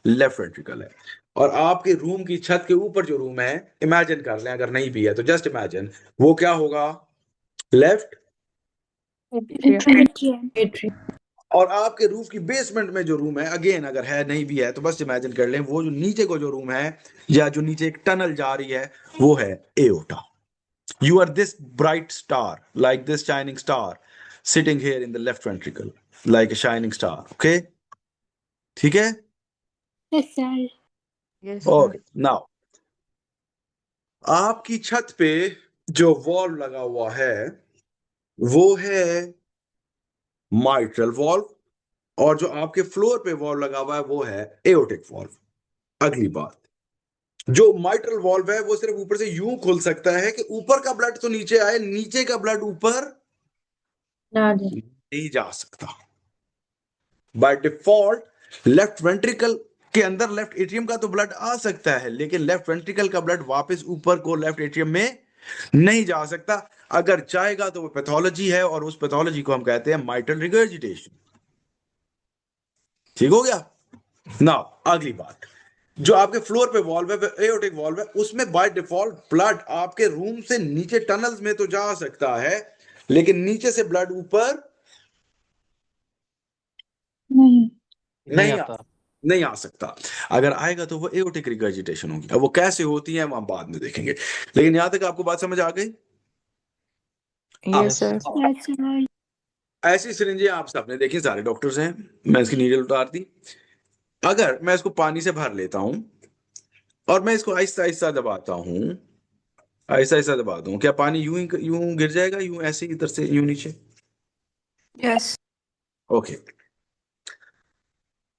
लेफ्ट वेंट्रिकल है। और आपके रूम की छत के ऊपर जो रूम है, इमेजिन कर लें, अगर नहीं भी है तो जस्ट इमेजिन, वो क्या होगा? लेफ्ट। और आपके रूफ की बेसमेंट में जो रूम है, अगेन अगर है नहीं भी है तो बस इमेजिन कर लें, वो जो नीचे को जो रूम है, या जो नीचे एक टनल जा रही है, वो है aorta. You are this bright star, like this shining star, sitting here in the left ventricle, like a shining star. Okay? ठीक है?
Yes, sir.
Yes,
Okay. Now, आपकी छत पे जो वॉल्व लगा हुआ है वो है माइट्रल वॉल्व, और जो आपके फ्लोर पे वॉल्व लगा हुआ है वो है एओर्टिक वॉल्व। अगली बात, जो माइट्रल वॉल्व है वो सिर्फ ऊपर से यूं खुल सकता है कि ऊपर का ब्लड तो नीचे आए, नीचे का ब्लड ऊपर नहीं जा सकता। बाय डिफॉल्ट लेफ्ट वेंट्रिकल के अंदर लेफ्ट एट्रियम का तो ब्लड आ सकता है, लेकिन लेफ्ट वेंट्रिकल का ब्लड वापस ऊपर को लेफ्ट एट्रियम में नहीं जा सकता। अगर जाएगा तो वो पैथोलॉजी है, और उस पैथोलॉजी को हम कहते हैं माइट्रल रिगर्जिटेशन। ठीक हो गया? नाउ अगली बात, जो आपके फ्लोर पे वॉल्व है, एओर्टिक वॉल्व है, उसमें बाय डिफॉल्ट ब्लड आपके रूम से नीचे टनल्स में तो जा सकता है, लेकिन नीचे से ब्लड ऊपर नहीं आ सकता। अगर आएगा तो वो एओर्टिक रिगर्जिटेशन होगी। अब वो कैसे होती है हम बाद में देखेंगे, लेकिन यहां तक आपको बात समझ आ गई?
yes, sir.
Yes, sir.
ऐसी सिरिंजें आप सबने देखी, सारे डॉक्टर्स हैं, मैं इसकी नीडल उतार दी। अगर मैं इसको पानी से भर लेता हूं और मैं इसको आहिस्ता आहिस्ता दबाता हूं, आहिस्ता आहिस्ता दबाता हूं, क्या पानी यूं गिर जाएगा, यूं ऐसे इधर से यूं नीचे?
यस।
ओके।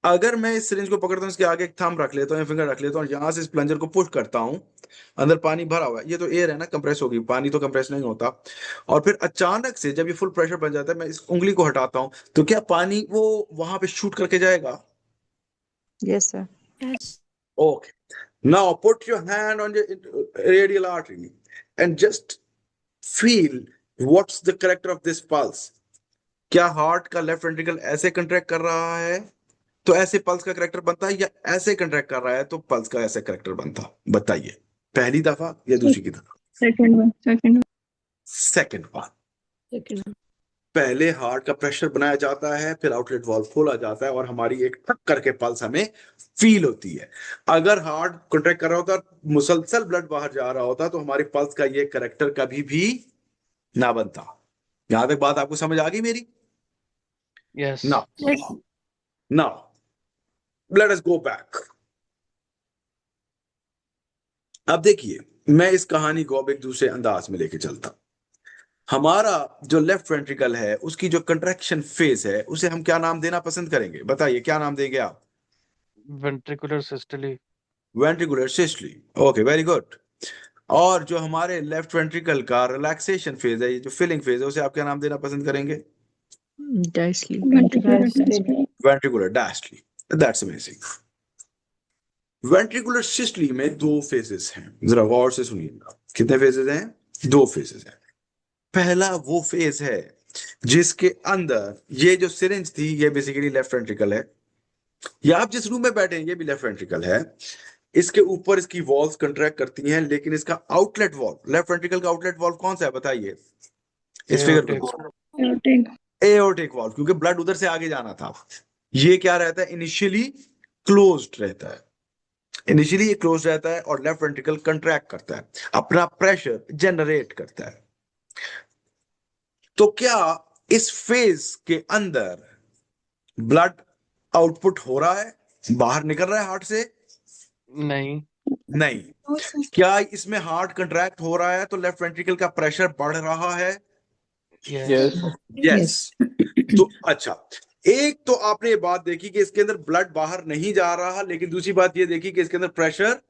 अगर मैं इस सिरिंज को पकड़ता हूं, इसके आगे एक थंब रख लेता हूं या फिंगर रख लेता हूं, यहां से इस प्लंजर को पुश करता हूं, अंदर पानी भरा हुआ है, ये तो एयर है ना, कंप्रेस होगी, पानी तो कंप्रेस नहीं होता। और फिर अचानक से जब ये फुल प्रेशर बन जाता है, मैं इस उंगली को हटाता हूं, तो क्या पानी वो वहां पे शूट करके जाएगा?
Yes, sir.
Yes.
Okay. Now put your hand on your radial artery and just feel what's the character of this pulse. क्या हार्ट का लेफ्ट वेंट्रिकल ऐसे कंट्रैक्ट कर रहा है तो ऐसे पल्स का करेक्टर बनता है, या ऐसे कंट्रैक्ट कर रहा है तो पल्स का ऐसे करेक्टर बनता? बताइए, पहली दफा या दूसरी की दफा?
Second one.
Second one. पहले हार्ट का प्रेशर बनाया जाता है, फिर आउटलेट वाल्व खोला जाता है, और हमारी एक ठक करके पल्स हमें फील होती है। अगर हार्ट कॉन्ट्रैक्ट कर रहा होता, मुसलसल ब्लड बाहर जा रहा होता, तो हमारी पल्स का ये करेक्टर कभी भी ना बनता। यहां तक बात आपको समझ आ गई मेरी?
Yes.
Now let us go back. अब देखिए, मैं इस कहानी को अब एक दूसरे अंदाज में लेके चलता। हमारा जो लेफ्ट वेंट्रिकल है उसकी जो कंट्रैक्शन फेज है उसे हम क्या नाम देना पसंद करेंगे? बताइए, क्या नाम देंगे आप?
Ventricular systole.
Ventricular systole. Okay, very good. और जो हमारे लेफ्ट वेंट्रिकल का रिलैक्सेशन फेज है, ये जो फिलिंग फेज है, उसे आप क्या नाम देना पसंद करेंगे?
Diastole.
Ventricular diastole. That's amazing. Ventricular systole में दो फेजेस हैं, जरा गौर से सुनिएगा। कितने फेजेस हैं? दो फेजेस हैं। पहला वो फेज है जिसके अंदर ये जो सिरिंज थी, ये बेसिकली लेफ्ट वेंट्रिकल है, या आप जिस रूम में बैठे हैं ये भी लेफ्ट वेंट्रिकल है। इसके ऊपर इसकी वॉल्स कंट्रैक्ट करती हैं, लेकिन इसका आउटलेट वॉल्व, लेफ्ट वेंट्रिकल का आउटलेट वॉल्व कौन सा है? बताइए इस फिगर में। एओर्टिक वॉल्व, क्योंकि ब्लड उधर से आगे जाना था। ये क्या रहता है? इनिशियली क्लोज्ड रहता है। इनिशियली ये क्लोज रहता है और लेफ्ट वेंट्रिकल कंट्रैक्ट करता है, अपना प्रेशर जनरेट करता है। तो क्या इस फेज के अंदर ब्लड आउटपुट हो रहा है, बाहर निकल रहा है हार्ट से?
नहीं।
नहीं। क्या इसमें हार्ट कंट्रैक्ट हो रहा है तो लेफ्ट वेंट्रिकल का प्रेशर बढ़ रहा है?
यस।
यस। तो अच्छा, एक तो आपने ये बात देखी कि इसके अंदर ब्लड बाहर नहीं जा रहा, लेकिन दूसरी बात ये देखी कि इसके अंदर प्रेशर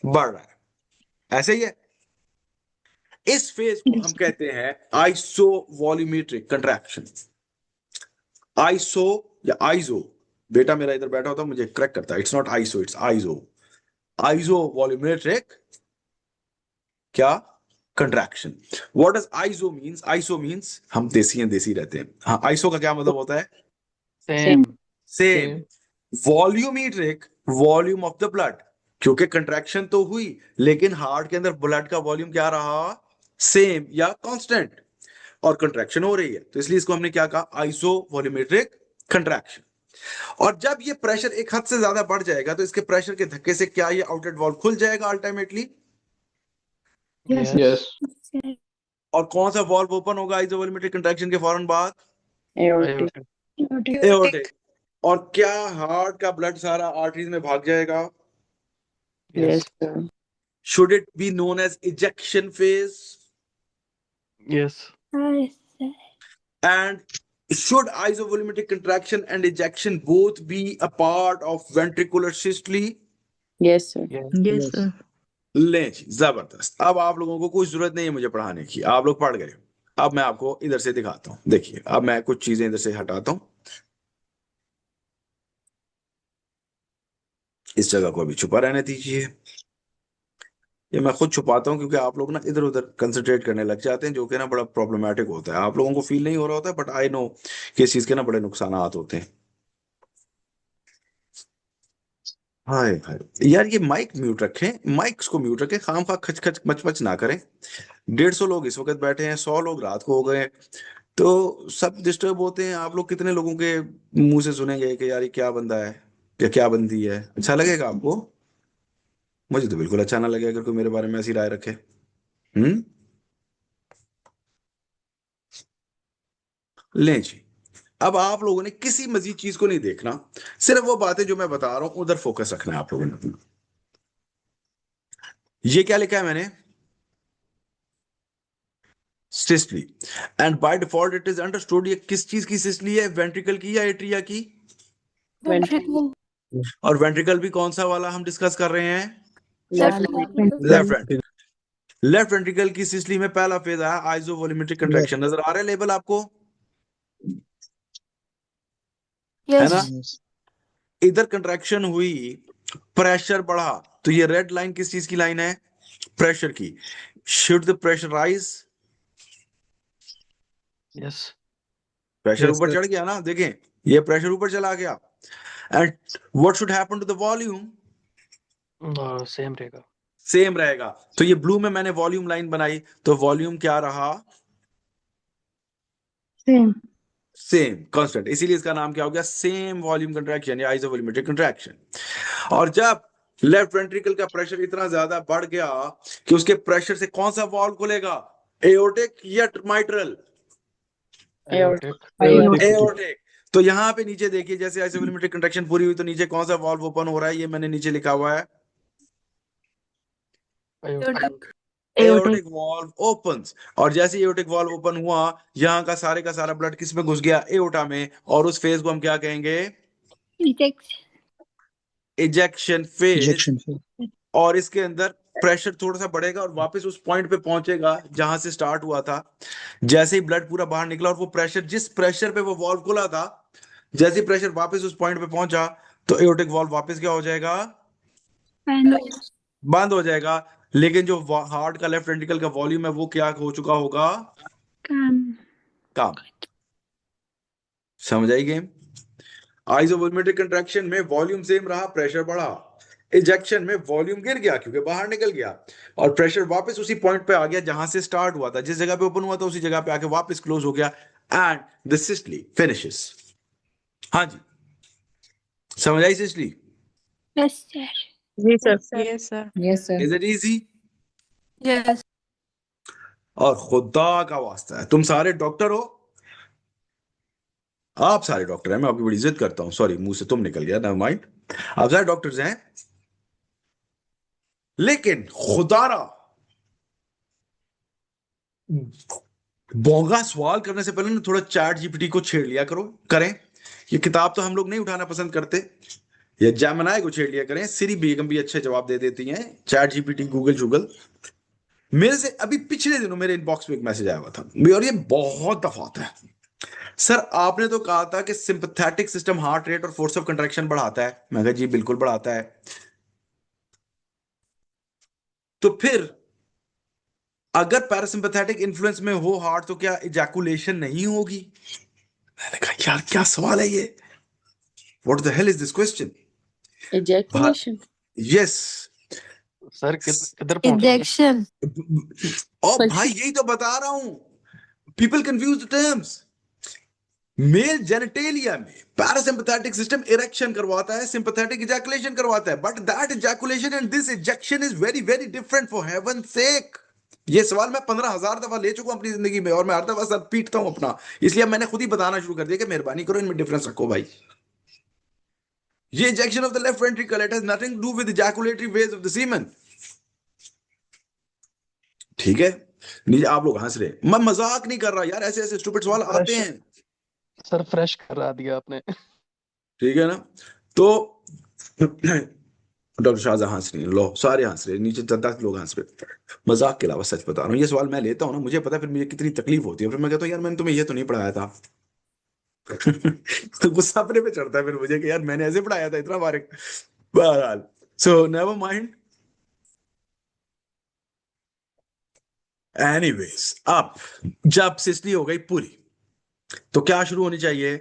बढ़ रहा है। ऐसे ही है। इस फेज को हम कहते हैं आइसो वॉल्यूमेट्रिक कंट्रैक्शन। आइसो या आइजो, बेटा मेरा इधर बैठा होता मुझे करेक्ट करता है, इट्स नॉट आइसो, इट्स आइजो। आइसो वॉल्यूमेट्रिक क्या contraction. What does iso means? Iso means, हम देसी हैं, देसी रहते हैं। हाँ, आइसो का क्या मतलब होता है?
Same.
Same. Volumetric, volume of the blood, क्योंकि कंट्रैक्शन तो हुई लेकिन हार्ट के अंदर ब्लड का वॉल्यूम क्या रहा? सेम या कांस्टेंट। और कंट्रैक्शन हो रही है तो इसलिए इसको हमने क्या कहा? Iso volumetric contraction. और जब ये प्रेशर एक हद से ज्यादा बढ़ जाएगा तो इसके प्रेशर के धक्के से क्या ये आउटलेट वाल्व खुल जाएगा अल्टीमेटली?
यस।
और कौन सा वाल्व ओपन होगा आइसो वॉल्यूमेट्रिक कंट्रैक्शन के फौरन बाद?
Aortic.
एओर्टिक। और क्या हार्ट का ब्लड सारा आर्टरीज में भाग जाएगा?
Yes.
Should it be known as ejection phase?
Yes.
And should isovolumetric contraction and ejection both be a part of ventricular systole?
Yes.
Yes, sir.
लें जी, जबरदस्त। अब आप लोगों को कोई जरूरत नहीं है मुझे पढ़ाने की, आप लोग पढ़ गए। अब मैं आपको इधर से दिखाता हूं, देखिए अब मैं कुछ चीजें इधर से हटाता हूं, इस जगह को अभी छुपा रहने दीजिए। ये मैं खुद छुपाता हूं क्योंकि आप लोग ना इधर उधर कंसंट्रेट करने लग जाते हैं, जो कि ना बड़ा प्रॉब्लमेटिक होता है। आप लोगों को फील नहीं हो रहा होता है, बट आई नो कि इस चीज के ना बड़े नुकसान होते हैं। हाय हाय यार, ये माइक म्यूट रखें, माइक्स को म्यूट रखें, खाम खा खच खच मच मच ना करें। 150 लोग इस वक्त बैठे हैं, 100 लोग रात को हो गए, तो सब डिस्टर्ब होते हैं। आप लोग कितने लोगों के मुंह से सुनेंगे कि यार ये क्या बंदा है या क्या बंदी है? अच्छा लगेगा आपको? मुझे तो बिल्कुल अच्छा ना लगे अगर कोई मेरे बारे में ऐसी राय रखे। लें जी, अब आप लोगों ने किसी मजीद चीज को नहीं देखना, सिर्फ वो बातें जो मैं बता रहा हूं उधर फोकस रखना है आप लोगों ने। ये क्या लिखा है मैंने? Systole. And by default it is understood, ये किस चीज की सिस्टली है? वेंट्रिकल की या एट्रिया की? और वेंट्रिकल भी कौन सा वाला हम डिस्कस कर रहे हैं? लेफ्ट। लेफ्ट वेंट्रिकल की सिस्टली में पहला फेज आया आइसो वॉल्यूमेट्रिक कंट्रैक्शन। नजर आ रहा है लेबल आपको? है ना? इधर कंट्रैक्शन हुई, प्रेशर बढ़ा, तो ये रेड लाइन किस चीज की लाइन है? प्रेशर की। Should the pressure rise?
Yes.
Pressure ऊपर चढ़ गया ना, देखें ये प्रेशर ऊपर चला गया। And what should happen to the volume?
Same रहेगा।
सेम रहेगा। तो ये ब्लू में मैंने वॉल्यूम लाइन बनाई, तो वॉल्यूम क्या रहा? सेम कांस्टेंट, इसीलिए इसका नाम क्या हो गया? सेम वॉल्यूम कंट्रैक्शन या आइसोवॉल्यूमेट्रिक कंट्रैक्शन। और जब लेफ्ट वेंट्रिकल का प्रेशर इतना ज्यादा बढ़ गया कि उसके प्रेशर से कौन सा वॉल्व खुलेगा? एओर्टिक या माइट्रल?
Aortic.
एओर्टिक। तो यहां पे नीचे देखिए, जैसे आइसोवॉल्यूमेट्रिक कंट्रैक्शन पूरी हुई तो नीचे कौन सा वॉल्व ओपन हो रहा है? ये मैंने नीचे लिखा हुआ है,
Aortic.
Aortic valve opens. और जैसे एओर्टिक वॉल्व ओपन हुआ, यहाँ का सारा ब्लड किस में घुस गया? एओर्टा में। और उस फेज को हम क्या कहेंगे? Ejection phase. और इसके अंदर प्रेशर थोड़ा सा बढ़ेगा और वापस उस पॉइंट पे पहुंचेगा जहां से स्टार्ट हुआ था। जैसे ही ब्लड पूरा बाहर निकला और वो प्रेशर, जिस प्रेशर पे वो वॉल्व खुला था, जैसे ही प्रेशर वापस उस पॉइंट पे पहुंचा तो एओर्टिक वॉल्व वापस क्या हो जाएगा? बंद हो जाएगा। लेकिन जो हार्ट का लेफ्ट वेंट्रिकल का वॉल्यूम है वो क्या हो चुका होगा? कम। समझ आई गेम? आइसोवॉल्यूमेट्रिक कंट्रैक्शन में वॉल्यूम सेम रहा, प्रेशर बढ़ा। इजेक्शन में वॉल्यूम गिर गया क्योंकि बाहर निकल गया, और प्रेशर वापस उसी पॉइंट पे आ गया जहां से स्टार्ट हुआ था। जिस जगह पे ओपन हुआ था उसी जगह पे आके वापस क्लोज हो गया। And the systole finishes. हाँ जी, समझ आई सिस्टली?
जी sir.
Yes sir.
Yes, sir.
Is it easy?
Yes
और खुदा का वास्ता है, तुम सारे डॉक्टर हो, आप सारे डॉक्टर हैं, मैं आपकी बड़ी इज्जत करता हूं, सॉरी मुंह से तुम निकल गया, नेवर माइंड, आप सारे डॉक्टर्स हैं, लेकिन खुदारा बोंगा सवाल करने से पहले ना थोड़ा चैट जीपीटी को छेड़ लिया करो, करें। ये किताब तो हम लोग नहीं उठाना पसंद करते, या जेमिनाई को छेड़ लिया करें, सिरी बेगम भी अच्छे जवाब दे देती हैं, चैट जीपीटी, गूगल। मेरे से अभी पिछले दिनों मेरे इनबॉक्स में एक मैसेज आया हुआ था, और ये बहुत दफा आता है, सर आपने तो कहा था कि सिंपैथेटिक सिस्टम हार्ट रेट और फोर्स ऑफ कंट्रैक्शन बढ़ाता है। मैं कहा जी बिल्कुल बढ़ाता है, तो फिर अगर पैरासिम्पैथेटिक इन्फ्लुएंस में हो हार्ट तो क्या इजैकुलेशन नहीं होगी? मैंने कहा यार क्या सवाल है ये, what the hell is this question?
Ejaculation.
Yes
sir किधर पहुंच रहे हैं?
इंजेक्शन
और भाई यही तो बता रहा हूं, people confuse the terms. Male genitalia में पैरासिम्पैथेटिक सिस्टम इरेक्शन करवाता है, सिंपैथेटिक इजैकुलेशन करवाता है, but that ejaculation and this ejection is very very different, for heaven sake. ये सवाल मैं 15,000 दफा ले चुका हूं अपनी जिंदगी में, और मैं हर दफा सर पीटता हूं अपना, इसलिए अब मैंने खुद ही बताना शुरू कर दिया कि मेहरबानी करो इनमें डिफरेंस रखो भाई। ये ejection of the left ventricle, it has nothing to do with ejaculatory ways of the semen, ठीक है? नीचे आप लोग हंस रहे, मैं मजाक नहीं कर रहा यार, ऐसे ऐसे स्टूपिड सवाल आते हैं,
सर फ्रेश करा दिया आपने।
ठीक है ना? तो डॉक्टर शाहजहां हंस रही है, लो सारे हंस रहे, नीचे 10 लोग हंस रहे, मजाक के अलावा सच बता रहा हूँ। ये सवाल मैं लेता हूँ ना, मुझे पता है फिर मुझे कितनी तकलीफ होती है, फिर मैं कहता हूँ यार मैंने तुम्हें ये तो नहीं पढ़ाया था। तो गुस्सा अपने पे चढ़ता है फिर मुझे कि यार मैंने ऐसे पढ़ाया था, इतना बारीक। बहरहाल, सो नेवर माइंड। एनीवेज, अब जब सिस्टली हो गई पूरी, तो क्या शुरू होनी चाहिए?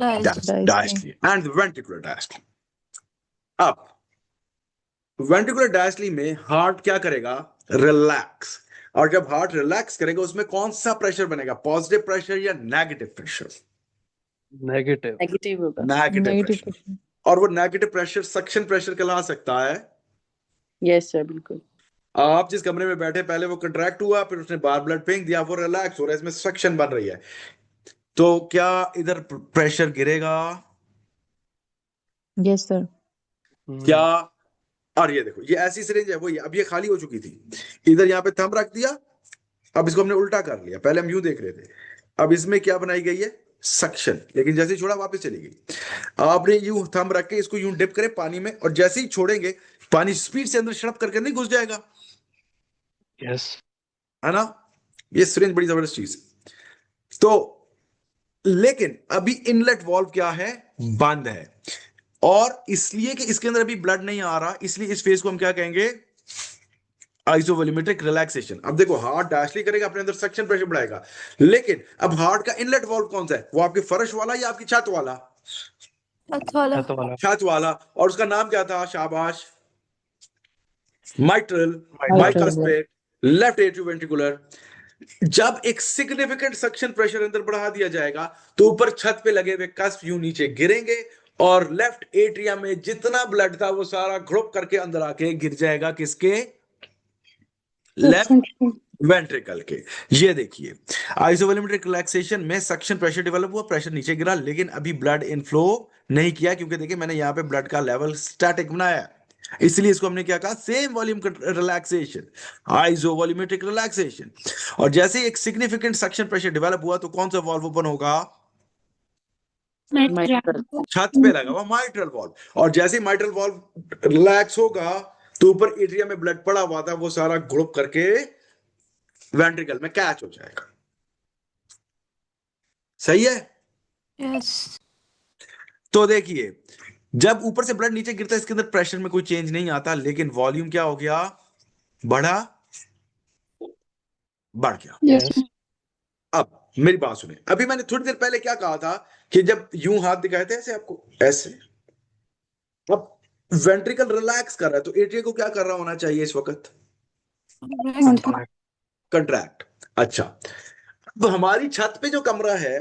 Diastole and ventricular diastole. अब वेंट्रिकुलर डायस्टली में हार्ट क्या करेगा? रिलैक्स, और जब हार्ट रिलैक्स करेगा उसमें कौन सा प्रेशर बनेगा? पॉजिटिव प्रेशर या नेगेटिव प्रेशर?
नेगेटिव।
नेगेटिव होगा।
Negative
negative
pressure.
क्वेश्चन।
और वो नेगेटिव प्रेशर सक्शन प्रेशर कहला सकता है।
यस सर, बिल्कुल।
आप जिस कमरे में बैठे पहले वो कंट्रैक्ट हुआ, फिर उसने बार ब्लड फेंक दिया, वो रिलैक्स हो रहा है, इसमें सक्शन बन रही है, तो क्या इधर प्रेशर गिरेगा?
Yes sir.
क्या? और ये देखो, ये ऐसी सिरिंज है, वो अब ये खाली हो चुकी थी, इधर यहाँ पे थंब रख दिया, अब इसको हमने उल्टा कर लिया, पहले हम यूं देख रहे थे, अब इसमें क्या बनाई गई है? सक्शन, लेकिन जैसे ही छोड़ा वापस चली गई। आपने यूं थंब रख के इसको यूं डिप करे पानी में, और जैसे ही छोड़ेंगे पानी स्पीड से अंदर शड़प करके नहीं घुस जाएगा,
यस।
है ना? ये सिरिंज बड़ी जबरदस्त चीज है। तो लेकिन अभी इनलेट वॉल्व क्या है? बंद है, और इसलिए कि इसके अंदर अभी ब्लड नहीं आ रहा, इसलिए इस फेज को हम क्या कहेंगे? आइसोवोल्यूमेट्रिक रिलैक्सेशन। अब देखो हार्ट डायस्टली करेगा, अपने अंदर सक्शन प्रेशर बढ़ाएगा, लेकिन अब हार्ट का इनलेट वॉल्व कौन सा है? वो आपके फर्श वाला या आपकी छत वाला? छत वाला। और उसका नाम क्या था? शाबाश, माइट्रल, बाइकस्पेट, लेफ्ट एट्रियोवेंट्रिकुलर। जब एक सिग्निफिकेंट सक्शन प्रेशर अंदर बढ़ा दिया जाएगा तो ऊपर छत पे लगे हुए कस्प यूं नीचे गिरेंगे, और लेफ्ट एट्रिया में जितना ब्लड था वो सारा ग्रुप करके अंदर आके गिर जाएगा, किसके? लेफ्ट वेंट्रिकल के। ये देखिए, आइसोवोल्यूमेट्रिक रिलैक्सेशन में सक्शन प्रेशर डेवलप हुआ, प्रेशर नीचे गिरा, लेकिन अभी ब्लड इनफ्लो नहीं किया, क्योंकि देखिए मैंने यहां पे ब्लड का लेवल स्टैटिक बनाया, इसलिए इसको हमने क्या कहा? Same volume relaxation, isovolumetric relaxation. और जैसे ही एक सिग्निफिकेंट सक्शन प्रेशर डेवलप हुआ तो कौन सा वॉल्व ओपन होगा? छत पे लगा हुआ माइट्रल वॉल्व। और जैसे ही माइट्रल वॉल्व रिलैक्स होगा तो ऊपर एट्रिया में ब्लड पड़ा हुआ था वो सारा ग्रुप करके वेंट्रिकल में कैच हो जाएगा। सही है?
यस
तो देखिए, जब ऊपर से ब्लड नीचे गिरता है इसके अंदर प्रेशर में कोई चेंज नहीं आता, लेकिन वॉल्यूम क्या हो गया? बढ़ा, बढ़ गया।
यस।
अब मेरी बात सुने, अभी मैंने थोड़ी देर पहले क्या कहा था कि जब यूं हाथ दिखाए थे ऐसे आपको, ऐसे, अब वेंट्रिकल रिलैक्स कर रहा है तो एट्रिया को क्या कर रहा होना चाहिए इस वक्त? कंट्रैक्ट। अच्छा, अब हमारी छत पे जो कमरा है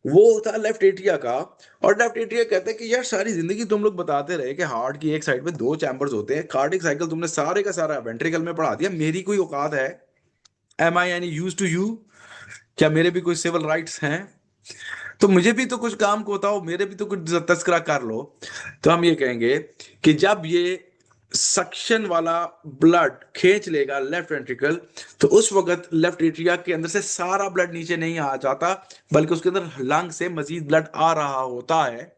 वो था लेफ्ट एट्रिया का। और लेफ्ट एट्रिया कहता है कि यार सारी जिंदगी तुम लोग बताते रहे कि हार्ट की एक साइड में 2 चैम्बर्स होते हैं, कार्डियक साइकिल तुमने सारे का सारा वेंट्रिकल में पढ़ा दिया, मेरी कोई औकात है? Am I any use to you? क्या मेरे भी कोई सिविल राइट्स हैं? तो मुझे भी तो कुछ काम को बताओ, मेरे भी तो कुछ तस्करा कर लो। तो हम ये कहेंगे कि जब ये सक्शन वाला ब्लड खींच लेगा लेफ्ट वेंट्रिकल, तो उस वक्त लेफ्ट एट्रिया के अंदर से सारा ब्लड नीचे नहीं आ जाता, बल्कि उसके अंदर लंग से मजीद ब्लड आ रहा होता है।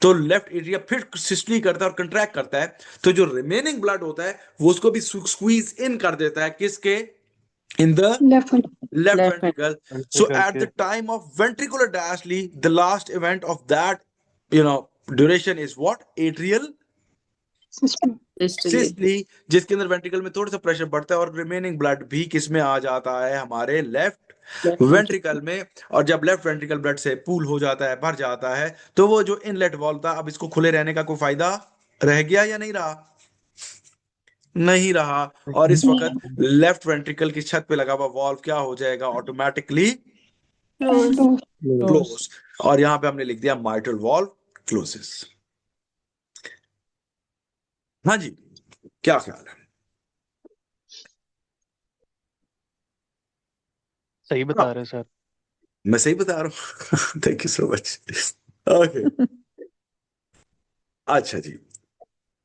तो लेफ्ट एट्रिया फिर सिस्टली करता है और कंट्रैक्ट करता है, तो जो रिमेनिंग ब्लड होता है वो उसको भी स्क्वीज इन कर देता है, किसके? In the
Left one.
left
Left
ventricle. So at the time of ventricular diastole, the last event of that, duration is what? Atrial systole, जिसके अंदर वेंट्रिकल में थोड़ा सा प्रेशर बढ़ता है और रिमेनिंग ब्लड भी किस में आ जाता है? हमारे लेफ्ट वेंट्रिकल में। और जब लेफ्ट वेंट्रिकल ब्लड से पूल हो जाता है, भर जाता है, तो वो जो इनलेट वॉल्व था, अब इसको खुले रहने का कोई फायदा रह गया या नहीं रहा? नहीं रहा। और इस वक्त लेफ्ट वेंट्रिकल की छत पे लगा हुआ वॉल्व क्या हो जाएगा? Automatically close. और यहां पे हमने लिख दिया माइट्रल वॉल्व क्लोजेस। हाँ जी, क्या ख्याल है?
सही बता रहे हैं सर।
मैं सही बता रहा हूँ? Thank you so much. Okay, अच्छा जी,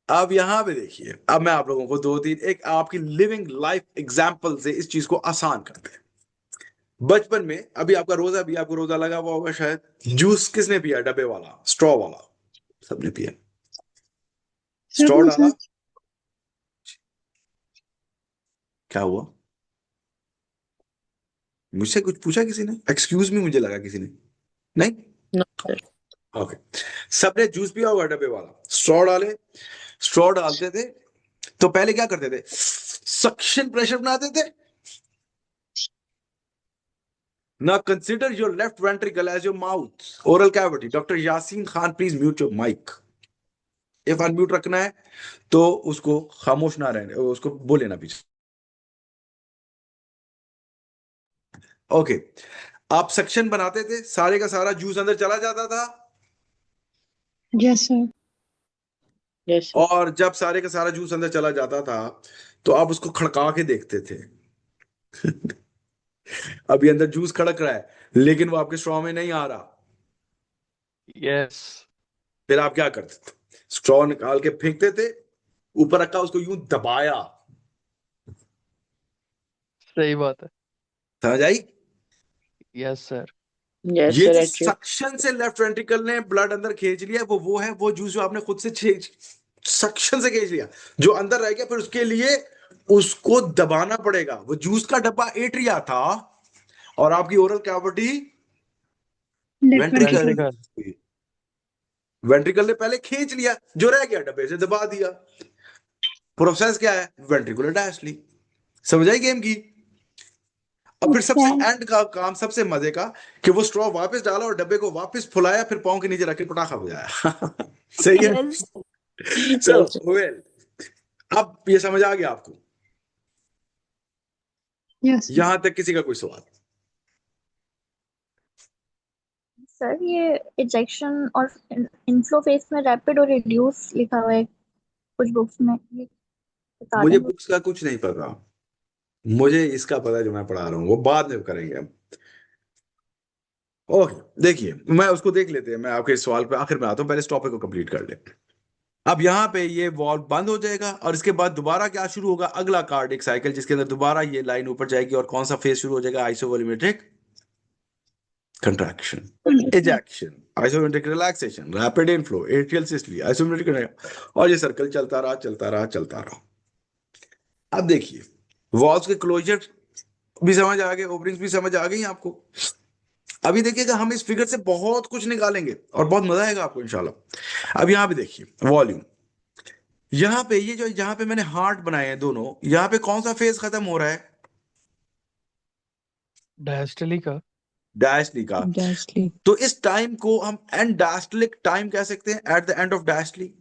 अब यहां पे देखिए, अब मैं आप लोगों को 2-3 एक आपकी लिविंग लाइफ एग्जांपल से इस चीज को आसान करते हैं। बचपन में अभी आपका रोजा, भी आपको रोजा लगा हुआ होगा शायद, जूस किसने पिया? डब्बे वाला, स्ट्रॉ वाला, सबने पिया। स्ट्रॉ डाला, क्या हुआ? मुझसे कुछ पूछा किसी ने? एक्सक्यूज मी, मुझे लगा किसी ने नहीं। ओके, सबने जूस पिया होगा डब्बे वाला, स्ट्रॉ डाले, स्ट्रॉ डालते थे तो पहले क्या करते थे? सक्शन प्रेशर बनाते थे। Now consider your left ventricle as your mouth, oral cavity. Dr. Yasin Khan, please mute your mic. If unmute रखना है तो उसको खामोश ना रहने, उसको बोले ना पीछे। ओके, आप सक्शन बनाते थे, सारे का सारा जूस अंदर चला जाता था।
Yes, sir.
Yes.
और जब सारे का सारा जूस अंदर चला जाता था तो आप उसको खड़का के देखते थे। अभी अंदर जूस खड़क रहा है, लेकिन वो आपके स्ट्रॉ में नहीं आ रहा।
यस।
फिर आप क्या करते थे? स्ट्रॉ निकाल के फेंकते थे, ऊपर रखा, उसको यूं दबाया।
सही बात है।
समझ आई?
Yes sir.
Yes,
ये
sir.
जो
Actually.
सक्शन से लेफ्ट वेंट्रिकल ने ब्लड अंदर खींच लिया, वो है वो जूस जो आपने खुद से सक्शन से खींच लिया, जो अंदर रह गया। फिर उसके लिए उसको दबाना पड़ेगा। वो जूस का डब्बा एट्रिया था और आपकी ओरल कैविटी वेंट्रिकल। वेंट्रिकल ने पहले खींच लिया, जो रह गया डब्बे से दबा दिया। प्रोसेस क्या है? Ventricular diastole. समझ आई गेम की? और फिर सबसे एंड का काम, सबसे मजे का, कि वो स्ट्रॉ वापस डाला और डब्बे को वापस फुलाया, फिर पांव के नीचे रख के पटाखा बजाया। सही है? चलो वेल, अब ये समझ आ गया आपको?
Yes.
यहां तक किसी का कोई सवाल?
सर ये इजेक्शन और इनफ्लो फेस में रैपिड और रिड्यूस लिखा हुआ है कुछ बुक्स में, ये बता
मुझे
दें।
बुक्स का कुछ नहीं पता, मुझे इसका पता है जो मैं पढ़ा रहा हूँ, वो बाद में करेंगे हम। ओके, देखिए, मैं उसको देख लेते हैं। मैं आपके सवाल पे आखिर में आता हूँ, पहले इस टॉपिक को कंप्लीट कर ले। अब यहाँ पे ये वॉल्व बंद हो जाएगा और इसके बाद दोबारा क्या शुरू होगा? अगला कार्डिक साइकिल, जिसके अंदर दोबारा ये लाइन ऊपर जाएगी। और कौन सा फेज शुरू हो जाएगा? Isovolumetric contraction, ejection, isometric relaxation, rapid inflow, atrial systole, isometric, और ये सर्कल चलता रहा चलता रहा चलता रहा। अब देखिए, वॉल्व्स के क्लोजर भी समझ आ गए, ओपनिंग्स भी समझ आ गई आपको। अभी देखिएगा, हम इस फिगर से बहुत कुछ निकालेंगे और बहुत मजा आएगा आपको इंशाल्लाह। अब यहां पे देखिए वॉल्यूम, यहां पे ये जो यहां पे मैंने हार्ट बनाए हैं दोनों, यहां पे कौन सा फेज खत्म हो रहा है?
डायस्टली का।
डायस्टली का।
डायस्टली।
तो इस टाइम को हम एंड डायस्टलिक टाइम कह सकते हैं, eight the end of diastole.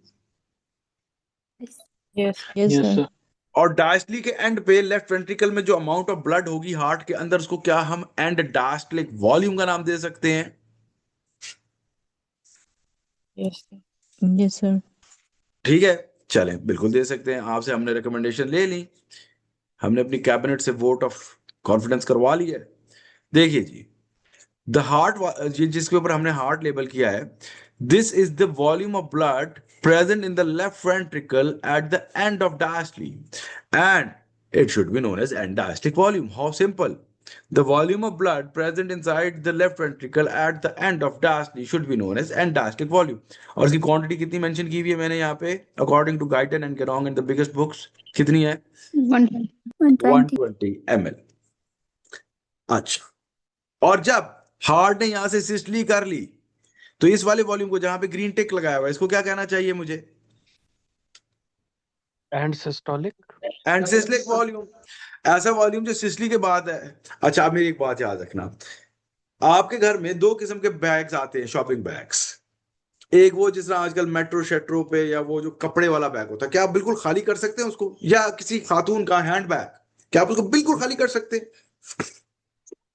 Yes.
Yes sir.
और डायस्टली के एंड पे लेफ्ट वेंट्रिकल में जो अमाउंट ऑफ ब्लड होगी हार्ट के अंदर, उसको क्या हम एंड डायस्टलिक वॉल्यूम का नाम दे सकते हैं?
Yes sir.
ठीक है, चलें, बिल्कुल दे सकते हैं। आपसे हमने रिकमेंडेशन ले ली, हमने अपनी कैबिनेट से वोट ऑफ कॉन्फिडेंस करवा लिया है। देखिए जी, द हार्ट, जिसके ऊपर हमने हार्ट लेबल किया है, this is the volume of blood present in the left ventricle at the end of diastole and it should be known as end diastolic volume. How simple, the volume of blood present inside the left ventricle at the end of diastole should be known as end diastolic volume। और इसकी क्वांटिटी कितनी मेंशन की हुई है मैंने यहाँ पे, according to Guyton and Ganong in the biggest books, कितनी है?
120
120 ml। अच्छा, और जब हार्ट ने यहां से सिस्टली कर ली तो इस वाले वॉल्यूम को, जहां पे ग्रीन टिक लगाया हुआ है, इसको क्या कहना चाहिए मुझे?
And systolic.
And systolic volume, ऐसा वॉल्यूम जो सिस्टली के बाद है। अच्छा, आप मेरी एक बात याद रखना, आपके घर में दो किस्म के बैग्स आते हैं, शॉपिंग बैग्स। एक वो जिस तरह आजकल मेट्रो शेट्रो पे, या वो जो कपड़े वाला बैग होता है, क्या आप बिल्कुल खाली कर सकते हैं उसको? या किसी खातून का हैंड बैग, क्या आप उसको बिल्कुल खाली कर सकते हैं?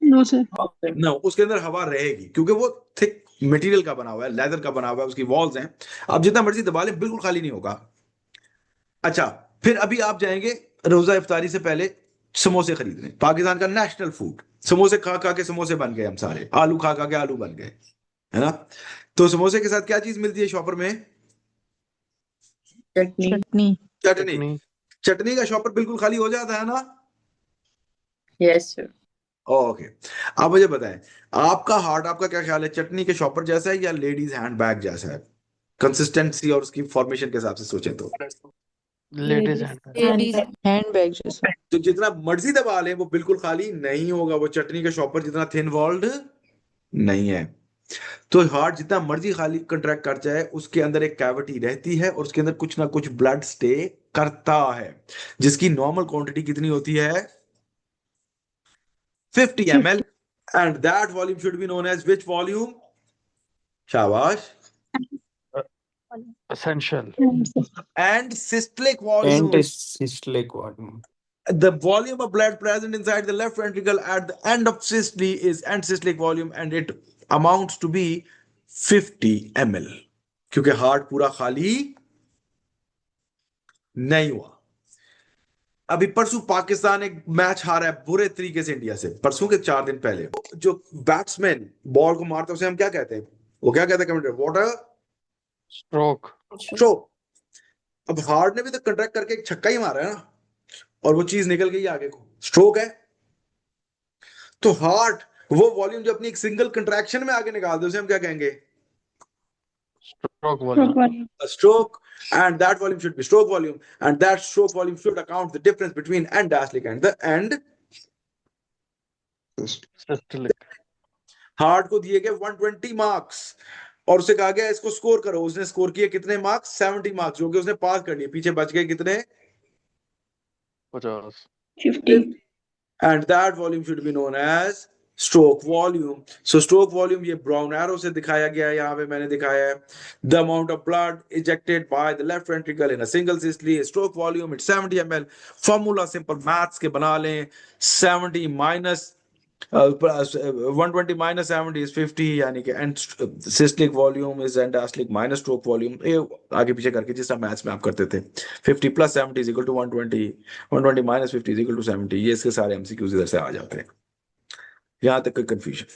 No sir.
ना, उसके अंदर हवा रहेगी, क्योंकि वो थिक मटेरियल का बना हुआ है, लेदर का बना हुआ है, उसकी वॉल्स हैं, आप जितना मर्जी दबा लें बिल्कुल खाली नहीं होगा। अच्छा, फिर अभी आप जाएंगे रोजा इफ्तारी से पहले समोसे खरीदने, पाकिस्तान का नेशनल फूड, समोसे खा खा के समोसे बन गए हम सारे, आलू खा खा के आलू बन गए, है ना? तो समोसे के साथ क्या चीज मिलती है शॉपर में?
चटनी।
चटनी। चटनी का शॉपर बिल्कुल खाली हो जाता है ना?
Yes sir.
ओके, आप मुझे बताएं, आपका हार्ट, आपका क्या ख्याल है, चटनी के शॉपर जैसा है या लेडीज हैंड बैग जैसा है? कंसिस्टेंसी और उसकी फॉर्मेशन के हिसाब से सोचें तो
लेडीज
हैंड बैग जैसा।
तो जितना मर्जी दबा लें वो बिल्कुल खाली नहीं होगा, वो चटनी का शॉपर जितना थिन वॉल्ड नहीं है। तो हार्ट जितना मर्जी खाली कंट्रैक्ट कर जाए, उसके अंदर एक कैविटी रहती है और उसके अंदर कुछ ना कुछ ब्लड स्टे करता है, जिसकी नॉर्मल क्वांटिटी कितनी होती है? 50 ml, and that volume should be known as which volume? शाबाश।
Essential
And systolic volume.
Systolic volume.
The volume of blood present inside the left ventricle at the end of systole is end systolic volume and it amounts to be 50 ml, क्योंकि हार्ट पूरा खाली नहीं हुआ। अभी परसों पाकिस्तान एक मैच हारा है बुरे तरीके से इंडिया से, परसों के 4 दिन पहले। जो बैट्समैन बॉल को मारता है उसे हम क्या कहते हैं? वो क्या कहते हैं कमेंटेटर? What stroke. अब हार्ट ने भी तो कंट्रैक्ट करके एक छक्का ही मारा है ना, और वो चीज निकल गई आगे को, स्ट्रोक है। तो हार्ट वो वॉल्यूम जो अपनी एक सिंगल कंट्रैक्शन में आगे निकाल दे उसे हम क्या कहेंगे?
Stroke volume.
A stroke, and that volume should be stroke volume, and that stroke volume should account the difference between end diastolic and the end
systolic.
Heart को दिए गए 120 मार्क्स और उसे कहा गया इसको स्कोर करो। उसने स्कोर किए कितने मार्क्स? 70 मार्क्स, जो कि उसने पास कर लिए। पीछे बच गए कितने?
50।
50
and that volume should be known as stroke volume। so stroke volume ये brown arrow से दिखाया गया है, यहाँ पे मैंने दिखाया है the amount of blood ejected by the left ventricle in a single systole is stroke volume, it's 70 ml। formula simple maths के बना लें, 70 minus 120 minus 70 is 50, यानी कि end systolic volume is end diastolic minus stroke volume। ये आगे पीछे करके जिस तरह मैथ्स में आप करते थे, 50 plus 70 is equal to 120, 120 minus 50 is equal to 70। ये इसके सारे एमसीक्यूज इधर से आ जाते हैं। यहाँ तक कोई कंफ्यूजन?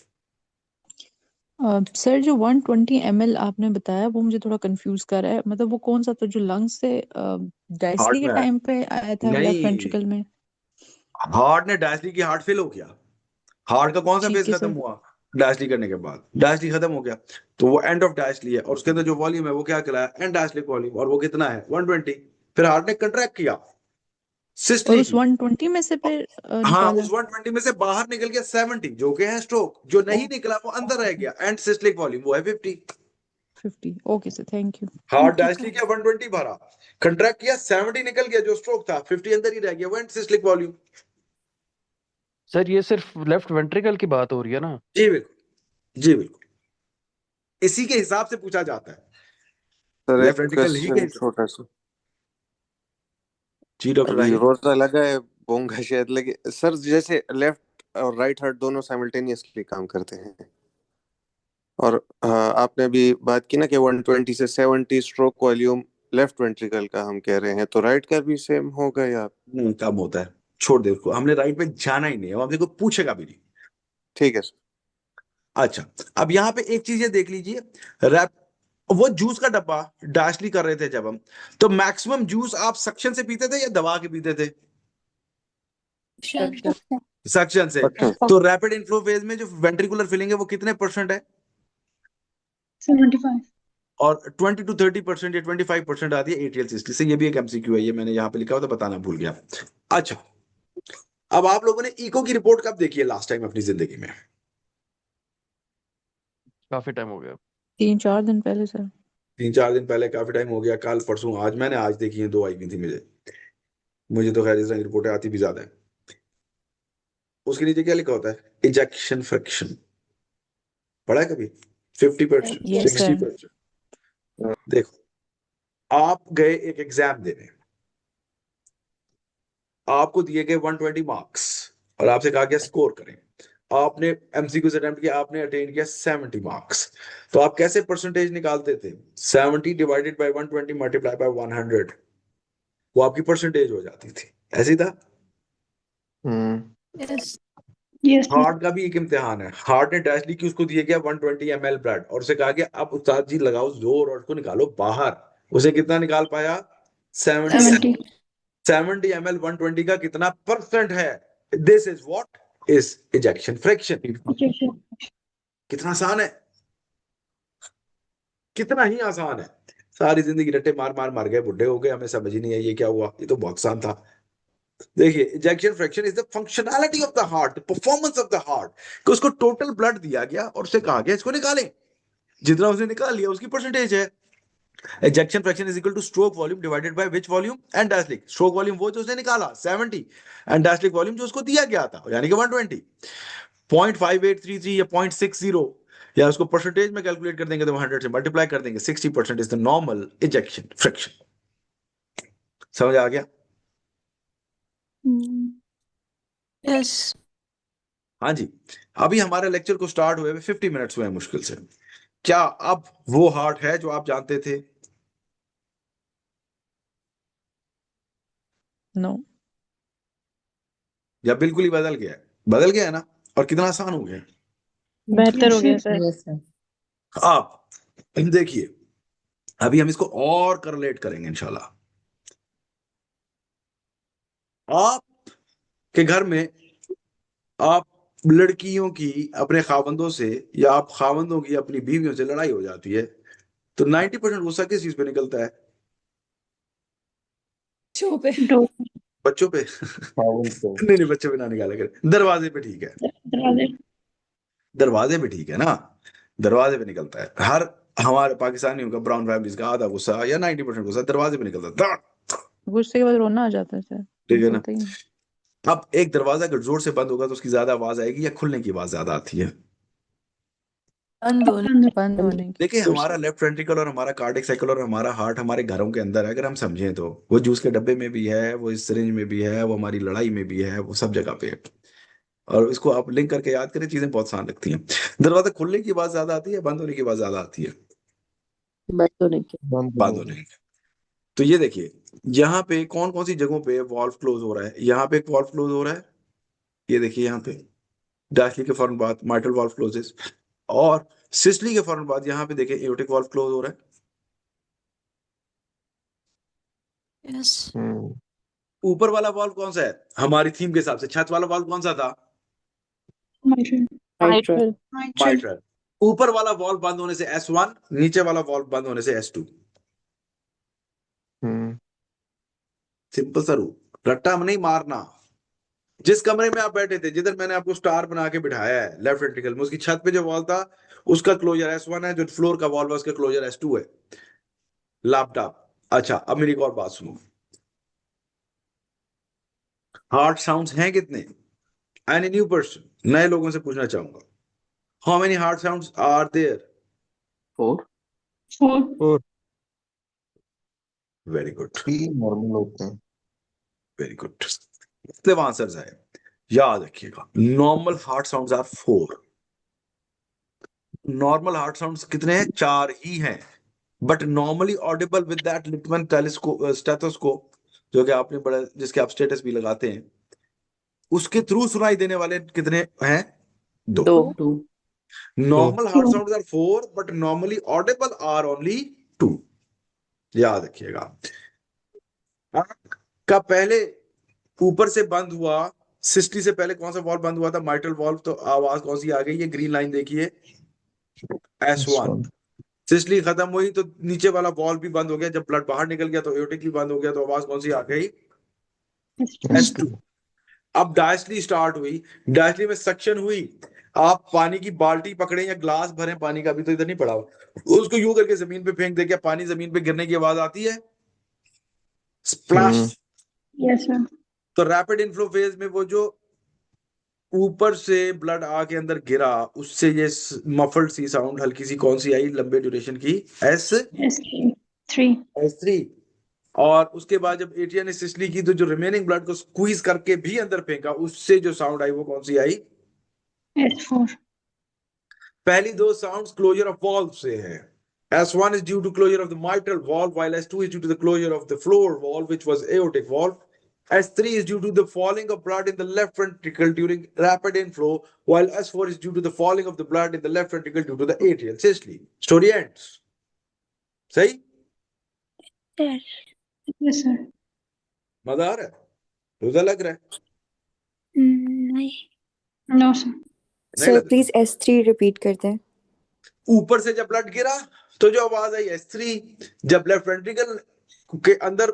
सर जो 120 ml आपने बताया वो मुझे थोड़ा कंफ्यूज कर रहा है, मतलब वो कौन सा था जो लंग्स से डायस्टली के
में
टाइम पे आया था लेफ्ट
नहीं,
वेंट्रिकल में?
हार्ट ने डायस्टली की हार्ट फेल हो गया, हार्ट का कौन सा
ठीक
फेज
है
खत्म
सर।
हुआ? डायस्टली करने के बाद डायस्टली खत्म हो गया, तो वो एंड ऑफ डायस्टली है, और उसके अंदर जो वॉल्यूम है वो क्या कहलाया? एंड डायस्टलिक वॉल्यूम, और वो कितना है? 120। फिर हार्ट ने कंट्रैक्ट किया
और
सिस्टली
उस 120 में से फिर
हाँ,
निकाला।
उस 120 में से बाहर निकल गया 70, जो कि है स्ट्रोक। जो नहीं निकला वो अंदर रह गया, एंड सिस्टलिक वॉल्यूम वो है 50।
Okay sir, thank you.
Heart diastole किया, 120 भरा, कंट्रैक्ट किया, 70 निकल गया, जो स्ट्रोक था 50 अंदर ही रह गया, वो एंड सिस्टलिक वॉल्यूम।
सर ये सिर्फ लेफ्ट वेंट्रिकल की बात हो रही है ना?
जी बिल्कुल, जी बिल्कुल, इसी के हिसाब से पूछा जाता है,
सर
लेफ्ट
एक
वेंट्रिकल ही के
क्वेश्चन छोटा सा।
जी डॉक्टर
अभी
राही।
रोजा लगा है बोंगा शायद लगे सर, जैसे लेफ्ट और राइट हार्ट दोनों साइमल्टेनियसली काम करते हैं, और आपने अभी बात की ना कि 120 से 70 स्ट्रोक वॉल्यूम लेफ्ट वेंट्रिकल का हम कह रहे हैं, तो राइट का भी सेम होगा या?
नहीं, कम होता है, छोड़ दे उसको, हमने राइट पे जाना ही नहीं है, हमने को पूछेगा भी नहीं।
ठीक है सर।
अच्छा, अब यहाँ पे एक चीज ये देख लीजिए, रैप वो जूस का डब्बा डैशली कर रहे थे जब हम, तो मैक्सिमम जूस आप सक्शन से पीते थे या दबा के पीते थे? सक्शन से। तो रैपिड इनफ्लो फेज में जो वेंट्रिकुलर फिलिंग है वो कितने % है?
75.
और 20 to 30% या 25% आती है एट्रियल सिस्टोली से। ये भी एक एमसीक्यू है, ये मैंने यहाँ पे लिखा हुआ था, बताना भूल गया। अच्छा, अब आप लोगों ने इको की रिपोर्ट कब देखी है लास्ट टाइम अपनी जिंदगी में?
काफी टाइम हो गया।
3-4 दिन पहले सर।
3-4 दिन पहले, काफी टाइम हो गया। कल परसों आज मैंने आज देखी है, 2 आई हुई थी मुझे तो खैर इस तरह की रिपोर्टें आती भी ज्यादा है। उसके नीचे क्या लिखा होता है? इजेक्शन फ्रैक्शन, पढ़ा है कभी? 50%,
Yes, sir.
60%। देखो, आप गए एक एग्जाम देने, आपको दिए गए 120 मार्क्स और आपसे कहा गया स्कोर करें। आपने एमसीक्यूज अटेम्प्ट किया, आपने अटेन किया 70 मार्क्स, तो आप कैसे परसेंटेज निकालते थे? 70 डिवाइडेड बाय 120 मल्टीप्लाई बाय 100, वो आपकी परसेंटेज हो जाती थी। ऐसे ही था।
Yes
Yes, sir.
हार्ट का भी एक इम्तिहान है। हार्ट ने डैश ली कि उसको दिया गया 120 ml ब्लड और उसे कहा गया अब उस्ताद जी लगाओ जोर और उसको निकालो बाहर। उसे कितना निकाल पाया? 70 ml 120 का कितना % है? This is what is ejection fraction. कितना आसान है, कितना ही आसान है। सारी जिंदगी रट्टे मार मार मार गए, बुढ़े हो गए, हमें समझ ही नहीं आई ये क्या हुआ, ये तो बहुत आसान था। देखिए, ejection fraction is the functionality of the heart, the performance of the heart, कि उसको टोटल ब्लड दिया गया और उसे कहा गया इसको निकालें, जितना उसने निकाल लिया उसकी परसेंटेज है। ejection fraction is equal to stroke volume divided by which volume and Daslic। stroke volume वो जो उसने निकाला 70 and Daslic volume जो उसको दिया गया था, यानी कि 120। 0.5833 या 0.60 या उसको परसेंटेज में कैलकुलेट कर देंगे तो 100 से मल्टीप्लाई कर देंगे, 60% is the normal ejection fraction. समझ आ गया?
यस
हाँ जी। अभी हमारे लेक्चर को स्टार्ट हुए 50 मिनट्स हुए हैं मुश्किल से। क्या अब वो हार्ट है जो आप जानते थे?
नो।
या बिल्कुल ही बदल गया है? बदल गया है ना? और कितना आसान हो गया है।
बेहतर हो गया सर।
आप देखिए, अभी हम इसको और करलेट करेंगे इंशाल्लाह। आप के घर में आप लड़कियों की अपने खावंदों से या आप खावंदों की अपनी बीवियों से लड़ाई हो जाती है, तो 90% गुस्सा किस चीज पे निकलता है? बच्चों पे। नहीं नहीं, बच्चों पे ना निकाला करें, दरवाजे पे। ठीक है, दरवाजे पे, ठीक है ना, दरवाजे पे निकलता है। हर हमारे पाकिस्तानियों का, ब्राउन फैमिलीज का आधा गुस्सा या 90% गुस्सा दरवाजे पे निकलता है।
गुस्से के बाद रोना आ जाता है सर।
ठीक है ना?
बोलते ही नहीं।
अब एक दरवाजा अगर जोर से बंद होगा तो उसकी ज्यादा आवाज आएगी या खुलने की आवाज ज्यादा आती है?
बंद होने की।
देखिए, हमारा लेफ्ट वेंट्रिकल और हमारा कार्डियक साइकिल और हमारा हार्ट हमारे घरों के अंदर है। अगर हम समझें तो वो जूस के डब्बे में भी है, वो इस सिरिंज में भी है, वो हमारी लड़ाई में भी है, वो सब जगह पे है। और इसको आप लिंक करके याद करें, चीजें बहुत आसान लगती हैं। दरवाजा खुलने की आवाज ज्यादा आती है, बंद होने की आवाज ज्यादा आती है? बंद होने की। तो ये देखिए, यहाँ पे कौन कौन सी जगहों पे वॉल्व क्लोज हो रहा है। यहाँ पे एक वॉल्व क्लोज हो रहा है, ये देखिए यहाँ पे डायस्टली के फौरन बाद माइट्रल वॉल्व क्लोजेस, और सिस्टली के फौरन बाद यहाँ पे देखिए एओर्टिक वॉल्व क्लोज हो रहा है।
यस
ऊपर वाला वॉल्व कौन सा है हमारी थीम के हिसाब से? छत वाला वॉल्व कौन सा था? माइट्रल। ऊपर वाला वॉल्व बंद होने से S1, नीचे वाला वॉल्व बंद होने से S2। सिंपल सा रूल, रट्टा नहीं मारना। जिस कमरे में आप बैठे थे, जिधर मैंने आपको स्टार बना के बिठाया है लेफ्ट वेंट्रिकल में, उसकी छत पे जो वॉल्व था उसका क्लोजर S1 है, जो फ्लोर का वॉल्व है उसका क्लोजर S2 है। लैपटॉप। अच्छा, अब मेरी एक और बात सुनो, हार्ट साउंड्स हैं कितने? एनी न्यू पर्सन, नए लोगों से पूछना चाहूंगा, how many heart sounds are there?
4.
Very good,
3 normal होते हैं।
Very good. मतलब आंसर्स है, याद रखिएगा, normal heart sounds are 4। Normal heart sounds कितने हैं? 4 ही हैं, but normally audible with that Littmann telescope stethoscope, जो कि आपने बड़ा, जिसके आप स्टेटस भी लगाते हैं, उसके थ्रू सुनाई देने वाले कितने हैं? 2।
दो।
Normal heart sounds are 4, but normally audible are only 2। याद रखिएगा। आंख का पहले ऊपर से बंद हुआ, सिस्टली से पहले कौन सा वॉल्व बंद हुआ था? Mitral valve. तो आवाज कौन सी आ गई? ये ग्रीन लाइन देखिए, S1। सिस्टली खत्म हुई तो नीचे वाला वॉल्व भी बंद हो गया, जब ब्लड बाहर निकल गया तो एओर्टिक भी बंद हो गया, तो आवाज कौन सी आ गई? S2। अब डायस्टली स्टार्ट हुई, डायस्टली में सक्शन हुई, आप पानी की बाल्टी पकड़े या ग्लास भरे पानी का, अभी तो इधर नहीं पड़ा हुआ, उसको यूं करके जमीन पे फेंक दे, क्या पानी जमीन पे गिरने की आवाज आती है? स्प्लैश।
Yes sir.
तो रैपिड इनफ्लो फेज में वो जो ऊपर से ब्लड आके अंदर गिरा, उससे ये मफल्ड सी साउंड हल्की सी कौन सी आई लंबे ड्यूरेशन की? S3। और उसके बाद जब एट्रिया ने सिस्टली की तो जो रिमेनिंग ब्लड को स्क्वीज करके भी अंदर फेंका, उससे जो साउंड आई वो कौन सी आई?
S4।
पहली 2 साउंड्स क्लोजर ऑफ वॉल्व से है। S1 is due to closure of the mitral valve, while S2 is due to the closure of the floor valve, which was aortic valve. S3 is due to the falling of blood in the left ventricle during rapid inflow, while S4 is due to the falling of the blood in the left ventricle due to the atrial systole. Story ends. सही?
Yes sir.
मजा आ रहा है? रोजा लग रहा है?
नहीं। No sir.
नहीं
सर
लग रहा?
प्लीज S3 रिपीट कर दें।
ऊपर से जब ब्लड गिरा तो जो आवाज आई S3, जब लेफ्ट वेंट्रिकल के अंदर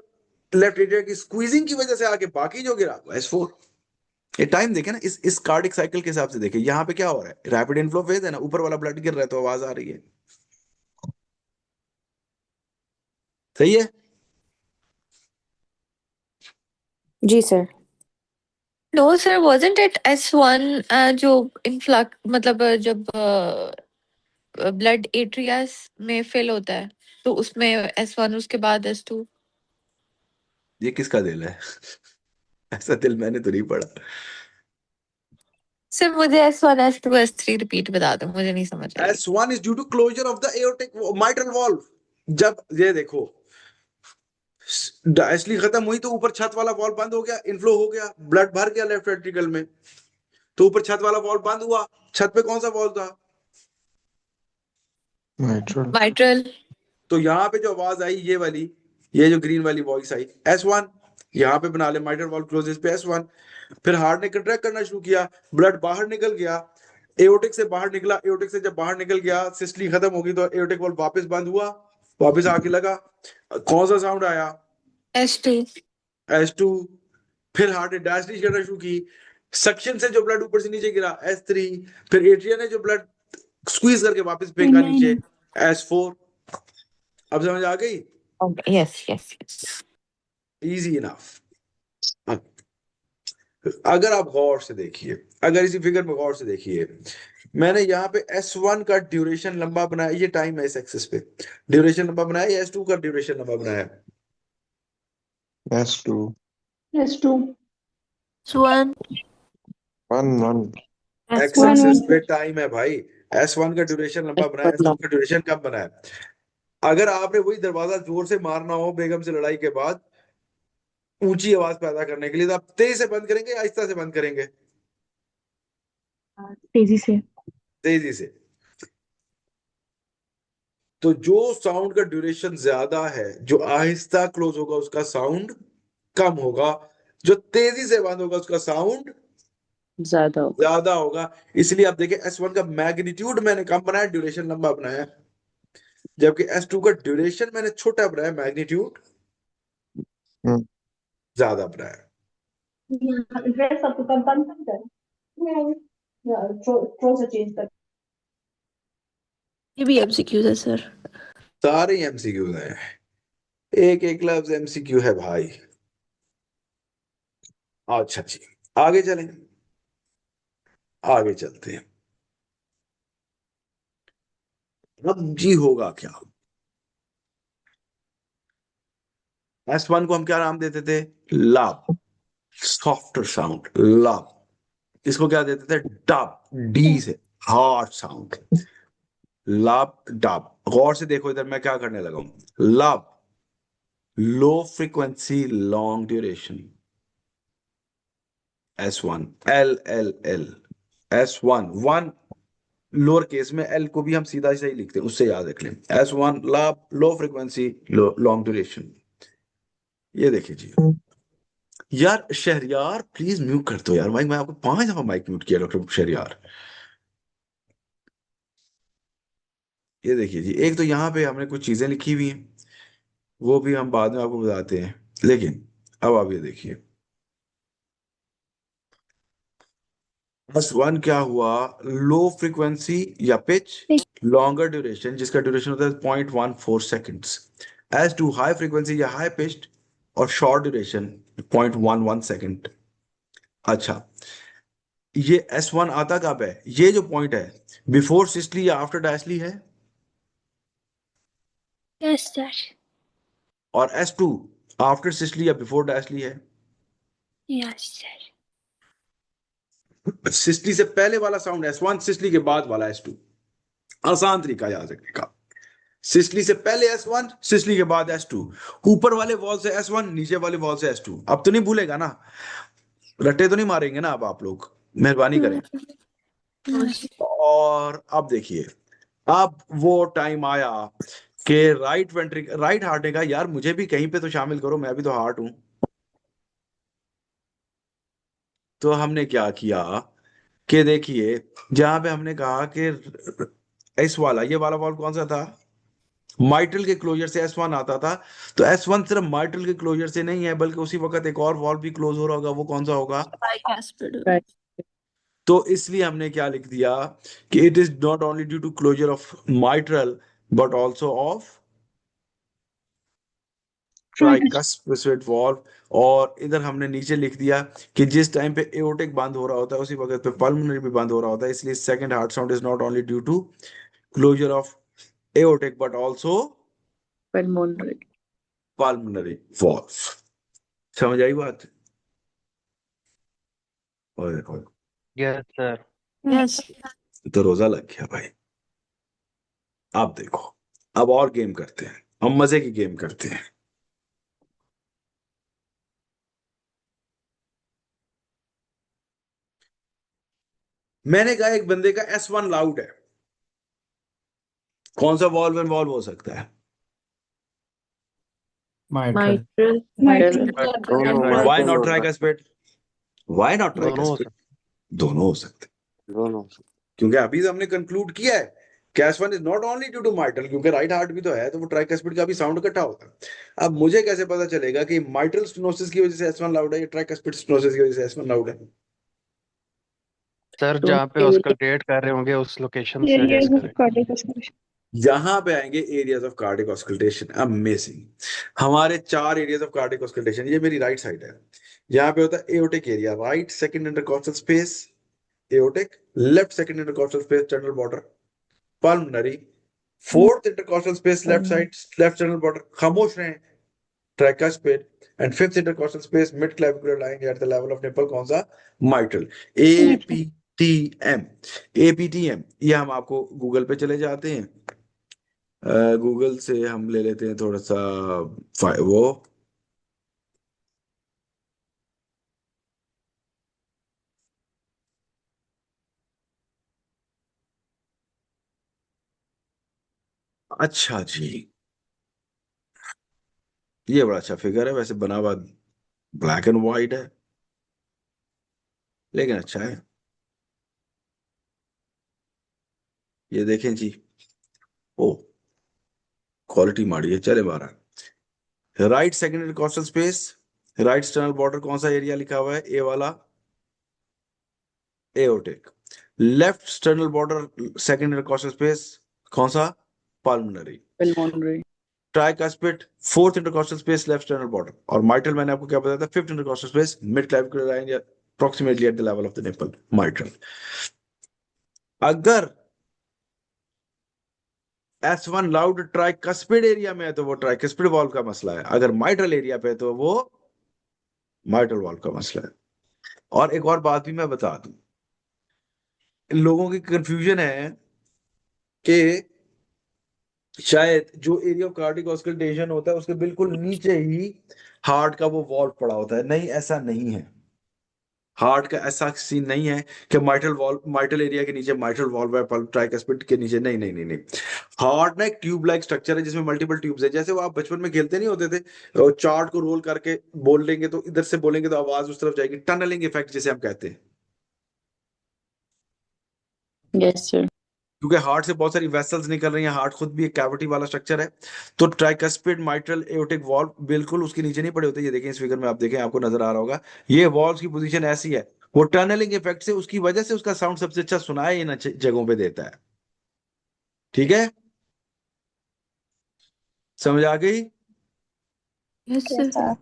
लेफ्ट एट्रिया की स्क्वीजिंग की वजह से आके बाकी जो गिरा वो S4। ये टाइम देखे ना, इस कार्डिक साइकिल के हिसाब से देखे, यहाँ पे क्या हो रहा है? रैपिड इनफ्लो फेज है ना, ऊपर वाला ब्लड गिर रहा है तो आवाज आ रही है। सही है?
जी sir.
No sir, wasn't it S1 जो इन्फ्लक्स मतलब जब ब्लड एट्रियास में फिल होता है तो उसमें S1 उसके बाद S2।
ये किसका दिल है? ऐसा दिल मैंने तो नहीं पढ़ा।
सर मुझे S1 S2 S3 रिपीट बता दो, मुझे नहीं समझ आई।
S1 is due to closure of the aortic mitral valve। जब ये देखो डायस्टली खत्म हुई तो ऊपर छत वाला वॉल्व बंद हो गया, इनफ्लो हो गया, ब्लड भर गया लेफ्ट वेंट्रिकल में, तो ऊपर छत वाला वॉल्व बंद हुआ। छत पे कौन सा वॉल्व था?
माइट्रल।
तो यहाँ पे जो आवाज आई ये वाली, ये जो ग्रीन वाली वॉइस आई S1, यहाँ पे बना ले माइट्रल वॉल्व क्लोजेस पे S1। फिर हार्ट ने कंट्रैक्ट करना शुरू किया, ब्लड बाहर निकल गया, एओर्टिक से बाहर निकला, एओर्टिक से जब बाहर निकल गया सिस्टली खत्म हो गई तो एओर्टिक वॉल्व वापस बंद हुआ, वापस आके लगा, कौन सा साउंड आया? S2। फिर हार्ट ने डायस्टली करना शुरू की, सक्शन से जो ब्लड ऊपर से नीचे गिरा S3, फिर एट्रिया ने जो ब्लड स्क्वीज करके वापस फेंका नीचे S4। अब समझ आ गई?
Yes yes yes.
Easy enough. अगर आप गौर से देखिए, अगर इसी फिगर में गौर से देखिए, मैंने यहाँ पे S1 का ड्यूरेशन लंबा बनाया, ये टाइम है इस एक्सिस पे, ड्यूरेशन लंबा बनाया, या S2 का ड्यूरेशन लंबा बनाया?
S2।
S1
एक्सिस पे टाइम है भाई, S1 का ड्यूरेशन लंबा बनाया, S2 का ड्यूरेशन कम बनाया। अगर आपने वही दरवाजा जोर से मारना हो बेगम से लड़ाई के बाद ऊंची आवाज पैदा करने के लिए, तो आप तेज से बंद करेंगे या आहिस्ता से बंद करेंगे?
तेजी से।
तेजी से। तो जो साउंड का ड्यूरेशन ज्यादा है, जो आहिस्ता क्लोज होगा उसका साउंड कम होगा, जो तेजी से बंद होगा उसका साउंड ज्यादा होगा। इसलिए आप देखें S1 का मैग्नीट्यूड मैंने कम बनाया, ड्यूरेशन लंबा बनाया, जबकि S2 का ड्यूरेशन मैंने छोटा बनाया, मैग्नीट्यूड ज्यादा बनाया।
ये भी MCQ है सर।
सारे MCQ हैं, एक एक लफ्ज MCQ है भाई। अच्छा जी, आगे चलें, आगे चलते हैं। अब जी होगा क्या? S1 को हम क्या नाम देते थे? लब, सॉफ्टर साउंड, लब। इसको क्या देते थे? डब, डी से हार्ड साउंड। लाभ डाब, गौर से देखो इधर मैं क्या करने लगा हूं। लाभ low frequency long duration, S1 L S1 lower case में, L को भी हम सीधा ही लिखते हैं, उससे याद रख लें। S1 लाभ लो फ्रीक्वेंसी लॉन्ग ड्यूरेशन। ये देखिए जी, यार शहरियार प्लीज म्यूट कर दो यार माइक, मैं आपको 5 दफा माइक म्यूट किया डॉक्टर शहरियार। ये देखिए जी, एक तो यहाँ पे हमने कुछ चीजें लिखी हुई हैं, वो भी हम बाद में आपको बताते हैं, लेकिन अब आप ये देखिए S1 क्या हुआ, लो फ्रीक्वेंसी या पिच लॉन्गर ड्यूरेशन, जिसका ड्यूरेशन होता है 0.14 सेकेंड्स। S2 हाई फ्रीक्वेंसी या हाई पिच्ड और शॉर्ट ड्यूरेशन 0.11 सेकेंड। अच्छा, ये S1 आता कब है, ये जो पॉइंट है बिफोर सिस्टली या आफ्टर डायस्टली है,
यस सर।
और S2 आफ्टर सिस्टली या बिफोर डायस्टली है।
Yes sir.
सिस्टली से पहले वाला साउंड S1, सिस्टली के बाद वाला S2। आसान तरीका याद रखने का, सिस्टली से पहले S1, सिस्टली के बाद S2, ऊपर वाले वॉल से S1, नीचे वाले वॉल से S2। अब तो नहीं भूलेगा ना, रट्टे तो नहीं मारेंगे ना अब आप लोग, मेहरबानी करें। और अब देखिए, अब वो टाइम आया कि राइट हार्ट ने कहा यार मुझे भी कहीं पे तो शामिल करो, मैं भी तो हार्ट हूं। तो हमने क्या किया कि देखिए, जहां पे हमने कहा कि इस वाला, ये वाला वॉल्व कौन सा था, माइट्रल के क्लोजर से S1 आता था, तो S1 सिर्फ माइट्रल के क्लोजर से नहीं है, बल्कि उसी वक्त एक और वॉल्व भी क्लोज हो रहा होगा, वो कौन सा होगा, तो इसलिए हमने क्या लिख दिया कि it is not only due to closure of mitral but also of tricuspid valve. और इधर हमने नीचे लिख दिया कि जिस टाइम पे एओर्टिक बंद हो रहा होता है उसी वक्त पे पल्मोनरी भी बंद हो रहा होता है, इसलिए second heart sound is not only due to closure of aortic but also pulmonary valve. समझ आई बात? ओए,
यस सर।
यस।
तो रोजा लग गया भाई। अब देखो, अब और गेम करते हैं, हम मजे की गेम करते हैं। मैंने कहा एक बंदे का S1 लाउड है, कौन सा वॉल्व इन्वॉल्व हो सकता है?
Mitral.
Why not tricuspid? Why not
दोनों हो
ट्राइकस्पिड? दोनों हो सकते,
दोनों।
क्योंकि अभी तो हमने कंक्लूड किया है कि S1 is not only due to mitral, क्योंकि राइट हार्ट भी तो है, तो वो ट्राइकस्पिड का भी साउंड इकट्ठा होता है। अब मुझे कैसे पता चलेगा कि माइट्रल स्टेनोसिस की वजह से S1 लाउड है या ट्राइकस्पिड स्टेनोसिस की वजह से S1 लाउड है?
सर जहाँ पे ऑस्कल्टेट कर रहे होंगे उस लोकेशन से गेस करें।
यहां पे आएंगे areas of cardiac auscultation. Amazing, हमारे 4 एरियाज ऑफ कार्डिक ऑस्कल्टेशन। ये मेरी राइट साइड है, यहाँ पे होता है aortic area, right second intercostal space aortic, left second intercostal space sternal border pulmonary, fourth intercostal space left side left sternal border, खामोश रहें, tricuspid, and fifth intercostal space mid clavicular line at the level of nipple, कौन सा, माइट्रल। एपीटीएम ये हम आपको गूगल पे चले जाते हैं, गूगल से हम ले लेते हैं थोड़ा सा वो अच्छा जी, ये बड़ा अच्छा फिगर है, वैसे बना हुआ ब्लैक एंड व्हाइट है लेकिन अच्छा है। ये देखें जी, ओ क्वालिटी माड़ी है, चले बारह। Right second intercostal space, right sternal border, कौन सा एरिया लिखा हुआ है, ए वाला aortic. Left sternal border second intercostal space, कौन सा, pulmonary. Tricuspid fourth intercostal space left sternal border, और माइट्रल मैंने आपको क्या बताया था, fifth intercostal space mid clavicular line या approximately at the level of the nipple, mitral. अगर S1 लाउड ट्राइकस्पिड एरिया में है तो वो ट्राइकस्पिड वॉल्व का मसला है, अगर माइट्रल एरिया पे है तो वो माइट्रल वॉल्व का मसला है। और एक और बात भी मैं बता दूं, लोगों की कंफ्यूजन है कि शायद जो एरिया ऑफ कार्डिक ऑस्कल्टेशन होता है उसके बिल्कुल नीचे ही हार्ट का वो वॉल्व पड़ा होता है। नहीं, ऐसा नहीं है। हार्ट का ऐसा सीन नहीं है कि माइट्रल वॉल्व, माइट्रल एरिया के नीचे माइट्रल वॉल्व है, ट्राइकस्पिड के नीचे। नहीं नहीं नहीं नहीं। हार्ट ना एक ट्यूब लाइक स्ट्रक्चर है जिसमें मल्टीपल ट्यूब्स है। जैसे वो आप बचपन में खेलते नहीं होते थे, चार्ट को रोल करके बोल लेंगे तो इधर से बोलेंगे तो आवाज उस तरफ जाएगी, टनलिंग इफेक्ट जिसे हम कहते हैं।
Yes sir.
क्योंकि हार्ट से बहुत सारी वेसल्स निकल रही हैं, हार्ट खुद भी एक कैविटी वाला स्ट्रक्चर है। तो ट्राइकस्पिड माइट्रल एओर्टिक वॉल्व बिल्कुल उसके नीचे नहीं पड़े होते। ये देखें इस फिगर में, आप देखें आपको नजर आ रहा होगा, ये वॉल्व की पोजीशन ऐसी है। वो टनलिंग इफेक्ट से उसकी वजह से उसका साउंड सबसे अच्छा सुनाई इन जगहों पे देता है। ठीक है, समझ आ गई?
Yes
Yes,
sir.
sir.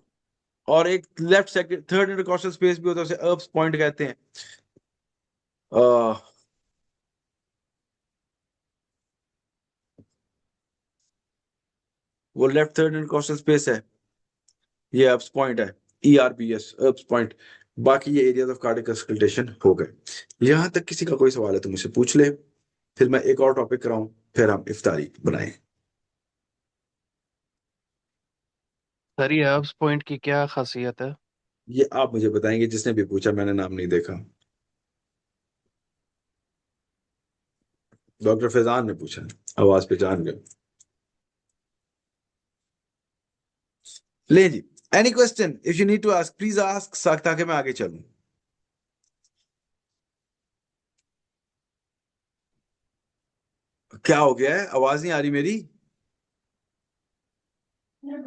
और एक left second third intercostal space भी होता है, उसे अर्ब्स पॉइंट कहते हैं। वो लेफ्ट थर्ड इंटरकॉस्टल स्पेस है, ये अर्ब्स पॉइंट है, ERBS अर्ब्स पॉइंट। बाकी ये एरियाज ऑफ कार्डियक ऑस्कल्टेशन हो गए। यहां तक किसी का कोई सवाल है तो मुझसे पूछ ले, फिर मैं एक और टॉपिक कराऊं, फिर हम इफ्तारी बनाएं।
सर ये हब्स पॉइंट की क्या खासियत है?
ये आप मुझे बताएंगे, जिसने भी पूछा, मैंने नाम नहीं देखा। डॉक्टर फैजान ने पूछा, आवाज पे जान गए। ले जी, any question if you need to ask please ask, ताकि मैं आगे चलूं। क्या हो गया है, आवाज नहीं आ रही मेरी?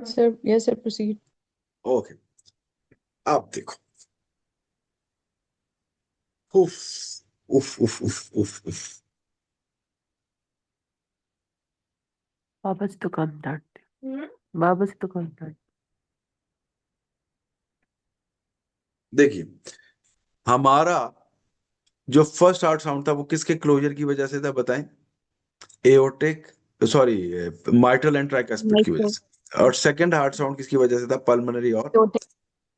Sir yes sir, proceed.
Okay, अब देखो। उफ उफ उफ उफ उफ उफ।
बाबा से तो कम डांटते, बाबा से तो कम डांट।
देखिए, हमारा जो फर्स्ट हार्ट साउंड था वो किसके क्लोजर की वजह से था बताएं? Aortic, sorry, mitral and tricuspid की वजह से। और सेकंड हार्ट साउंड किसकी वजह से था? पल्मोनरी और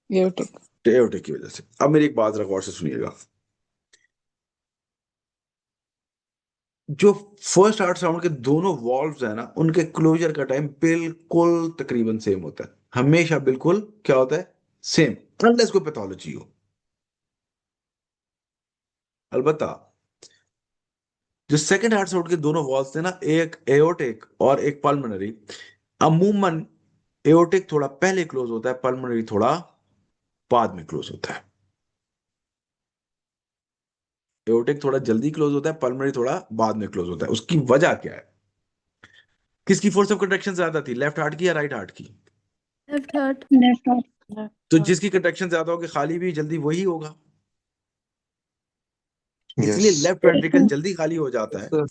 एओर्टिक।
एओर्टिक की वजह से। अब मेरी एक बात गौर से सुनिएगा, जो फर्स्ट हार्ट साउंड के दोनों वॉल्व्स है ना, उनके क्लोजर का टाइम बिल्कुल तकरीबन सेम होता है, हमेशा बिल्कुल क्या होता है? सेम, अनलेस कोई पैथोलॉजी हो। अलबत्ता जो सेकंड हार्ट साउंड के दोनों वॉल्व्स थे ना, एक एओर्टिक और एक पल्मोनरी, अमूमन एओर्टिक थोड़ा पहले क्लोज होता है, पल्मोनरी थोड़ा बाद में क्लोज होता है। एओर्टिक थोड़ा जल्दी क्लोज होता है, पल्मोनरी थोड़ा बाद में क्लोज होता है। उसकी वजह क्या है? किसकी फोर्स ऑफ कंट्रैक्शन ज्यादा थी, लेफ्ट हार्ट की या राइट हार्ट की?
Left heart.
Left heart.
तो जिसकी कंट्रैक्शन ज्यादा होगी खाली भी जल्दी वही होगा, इसलिए
यस
लेफ्ट वेंट्रिकल जल्दी खाली हो जाता है।
सर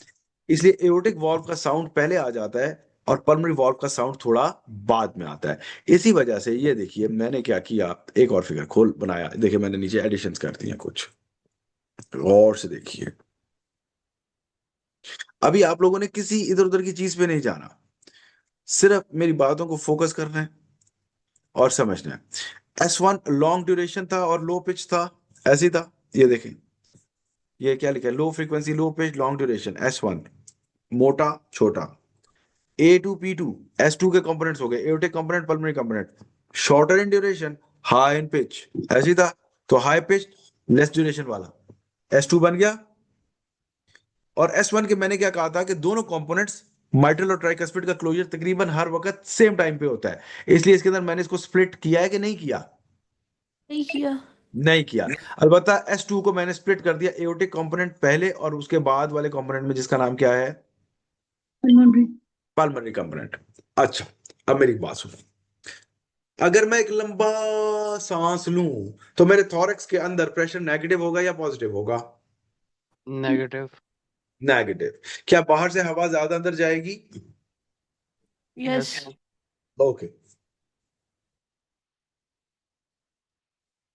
इसलिए एओर्टिक वॉल्व का साउंड पहले आ जाता है और पल्मोनरी वॉल्व का साउंड थोड़ा बाद में आता है। इसी वजह से ये देखिए मैंने क्या किया, एक और फिगर खोल बनाया, देखिए मैंने नीचे एडिशंस कर दी हैं कुछ, गौर से देखिए। अभी आप लोगों ने किसी इधर उधर की चीज पे नहीं जाना, सिर्फ मेरी बातों को फोकस करना है और समझना है। S1 लॉन्ग ड्यूरेशन था और लो पिच था, ऐसे ही था। ये देखें, ये क्या लिखा है? Low frequency low pitch long duration, S1 मोटा छोटा। A2 P2 S2 के कंपोनेंट्स हो गए, aortic component, pulmonary component. Shorter in duration, high in pitch, ऐसे ही था। तो हाई पिच लेस ड्यूरेशन वाला S2 बन गया। और S1 के मैंने क्या कहा था कि दोनों कंपोनेंट्स माइट्रल और ट्राइकस्पिड का क्लोजर तकरीबन हर वक्त सेम टाइम पे होता है, इसलिए इसके अंदर मैंने इसको स्प्लिट किया है कि नहीं किया?
नहीं किया।
नहीं किया। अलबत्ता S2 को मैंने स्प्लिट कर दिया, एओर्टिक कंपोनेंट पहले और उसके बाद वाले कंपोनेंट में, जिसका नाम क्या है?
Pulmonary.
Pulmonary component. अच्छा, अब मेरी बात सुनो, अगर मैं एक लंबा सांस लूं तो मेरे थॉरैक्स के अंदर प्रेशर नेगेटिव होगा या पॉजिटिव होगा?
नेगेटिव।
नेगेटिव। क्या बाहर से हवा ज्यादा अंदर जाएगी?
यस।
ओके।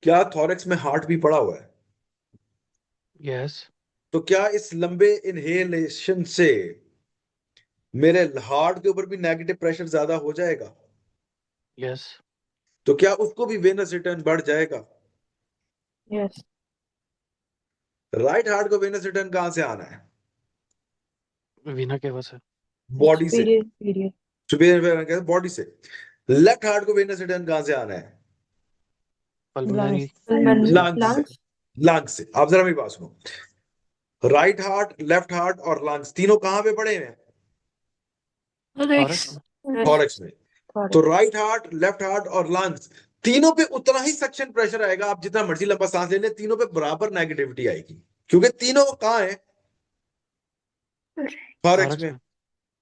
क्या थॉरैक्स में हार्ट भी पड़ा हुआ है?
यस।
तो क्या इस लंबे इनहेलेशन से मेरे हार्ट के ऊपर भी नेगेटिव प्रेशर ज्यादा हो जाएगा?
यस।
तो क्या उसको भी वेनस रिटर्न बढ़ जाएगा?
यस।
राइट हार्ट को वेनस रिटर्न कहां से आना है?
वीना के वजह से।
बॉडी से,
superior
सुपीरियर बॉडी से। लेफ्ट हार्ट को वेनस रिटर्न कहां से आना है?
पल्मोनरी
lungs
लंग्स से, लंग्स से। आप जरा मेरी बात सुनो, राइट हार्ट, लेफ्ट हार्ट और लंग्स तीनों कहां पे पड़े हैं?
थॉरैक्स
थॉरैक्स में। तो राइट हार्ट, लेफ्ट हार्ट और लंग्स तीनों पे उतना ही सक्शन प्रेशर आएगा। आप जितना मर्जी लंबा सांस ले लें, तीनों पे बराबर नेगेटिविटी आएगी, क्योंकि तीनों कहां है? थॉरैक्स में।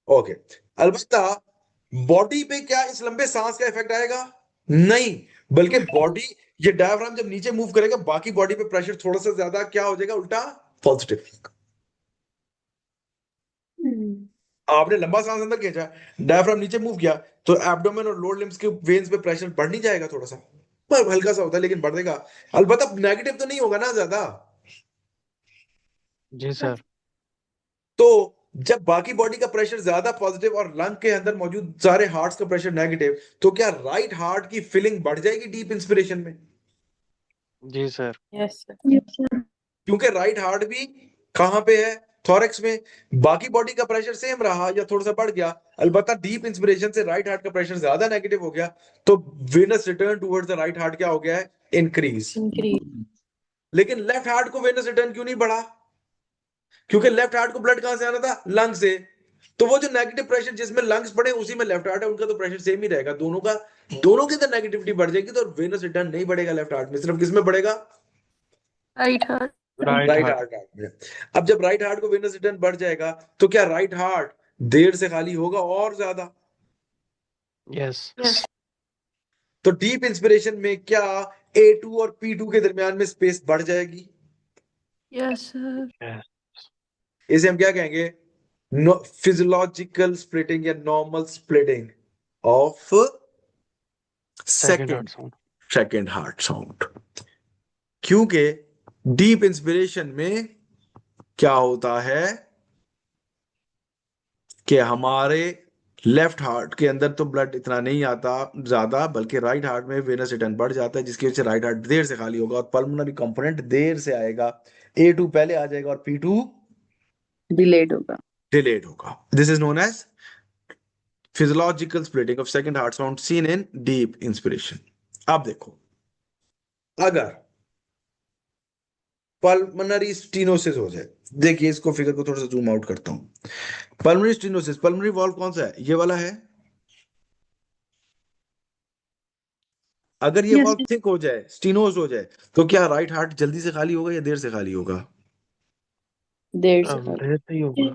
ओके, अलबत्ता बॉडी पे क्या इस लंबे सांस का इफेक्ट आएगा? नहीं, बल्कि बॉडी, ये डायफ्राम जब नीचे मूव करेगा, बाकी बॉडी पे प्रेशर थोड़ा सा ज्यादा क्या हो जाएगा? उल्टा पॉजिटिव। आपने लंबा सांस अंदर खींचा, डायफ्राम नीचे मूव किया, तो एब्डोमेन और लोअर लिम्स के वेन्स पे प्रेशर बढ़ नहीं जाएगा? थोड़ा सा, पर हल्का सा होता है, लेकिन बढ़ेगा। अलबत्ता नेगेटिव तो नहीं होगा ना ज्यादा।
जी सर।
तो जब बाकी बॉडी का प्रेशर ज्यादा पॉजिटिव और लंग के अंदर मौजूद सारे हार्ट्स का प्रेशर नेगेटिव, तो क्या राइट हार्ट की फीलिंग बढ़ जाएगी डीप इंस्पिरेशन में?
जी सर।
yes sir
क्योंकि राइट हार्ट भी कहां पे है? थॉरैक्स में। बाकी बॉडी का प्रेशर सेम रहा या थोड़ा सा बढ़ गया, अलबत्ता डीप इंस्पिरेशन से राइट हार्ट का प्रेशर ज्यादा नेगेटिव हो गया, तो Venus return towards the right heart क्या हो गया है? इंक्रीज। लेकिन लेफ्ट हार्ट को वेनस रिटर्न क्यों नहीं बढ़ा? क्योंकि लेफ्ट हार्ट को ब्लड कहां से आना था? लंग से। तो वो जो नेगेटिव प्रेशर जिसमें लंग्स पड़े उसी में लेफ्ट हार्ट है, उनका तो प्रेशर सेम ही रहेगा। दोनों के अंदर नेगेटिविटी बढ़ जाएगी, तो वेनस रिटर्न नहीं बढ़ेगा लेफ्ट हार्ट में, सिर्फ किसमें बढ़ेगा?
राइट हार्ट
राइट हार्ट में। अब जब राइट हार्ट को वेनस रिटर्न बढ़ जाएगा, तो क्या राइट हार्ट देर से खाली होगा और ज्यादा?
यस।
तो डीप इंस्पिरेशन में क्या A2 और P2 के दरमियान में स्पेस बढ़ जाएगी?
यस सर
इसे हम क्या कहेंगे? फिजियोलॉजिकल स्प्लिटिंग या normal splitting of second heart sound. क्योंकि डीप इंस्पिरेशन में क्या होता है कि हमारे लेफ्ट हार्ट के अंदर तो ब्लड इतना नहीं आता ज्यादा, बल्कि राइट हार्ट में वेनस रिटर्न बढ़ जाता है, जिसकी वजह से राइट हार्ट देर से खाली होगा और पल्मोनरी कंपोनेंट देर से आएगा। A2 पहले आ जाएगा और P2
delayed होगा
डिलेड होगा। This is known as physiological splitting of second heart sound seen in deep inspiration. अब देखो, अगर पल्मोनरी स्टीनोसिस हो जाए, देखिए इसको फिगर को थोड़ा सा जूम आउट करता हूं। पल्मोनरी स्टीनोसिस, पल्मोनरी वॉल्व कौन सा है? ये वाला है। अगर ये वॉल्व थिक हो जाए, स्टीनोज हो जाए, तो क्या राइट हार्ट जल्दी से खाली होगा या देर से खाली होगा?
देर से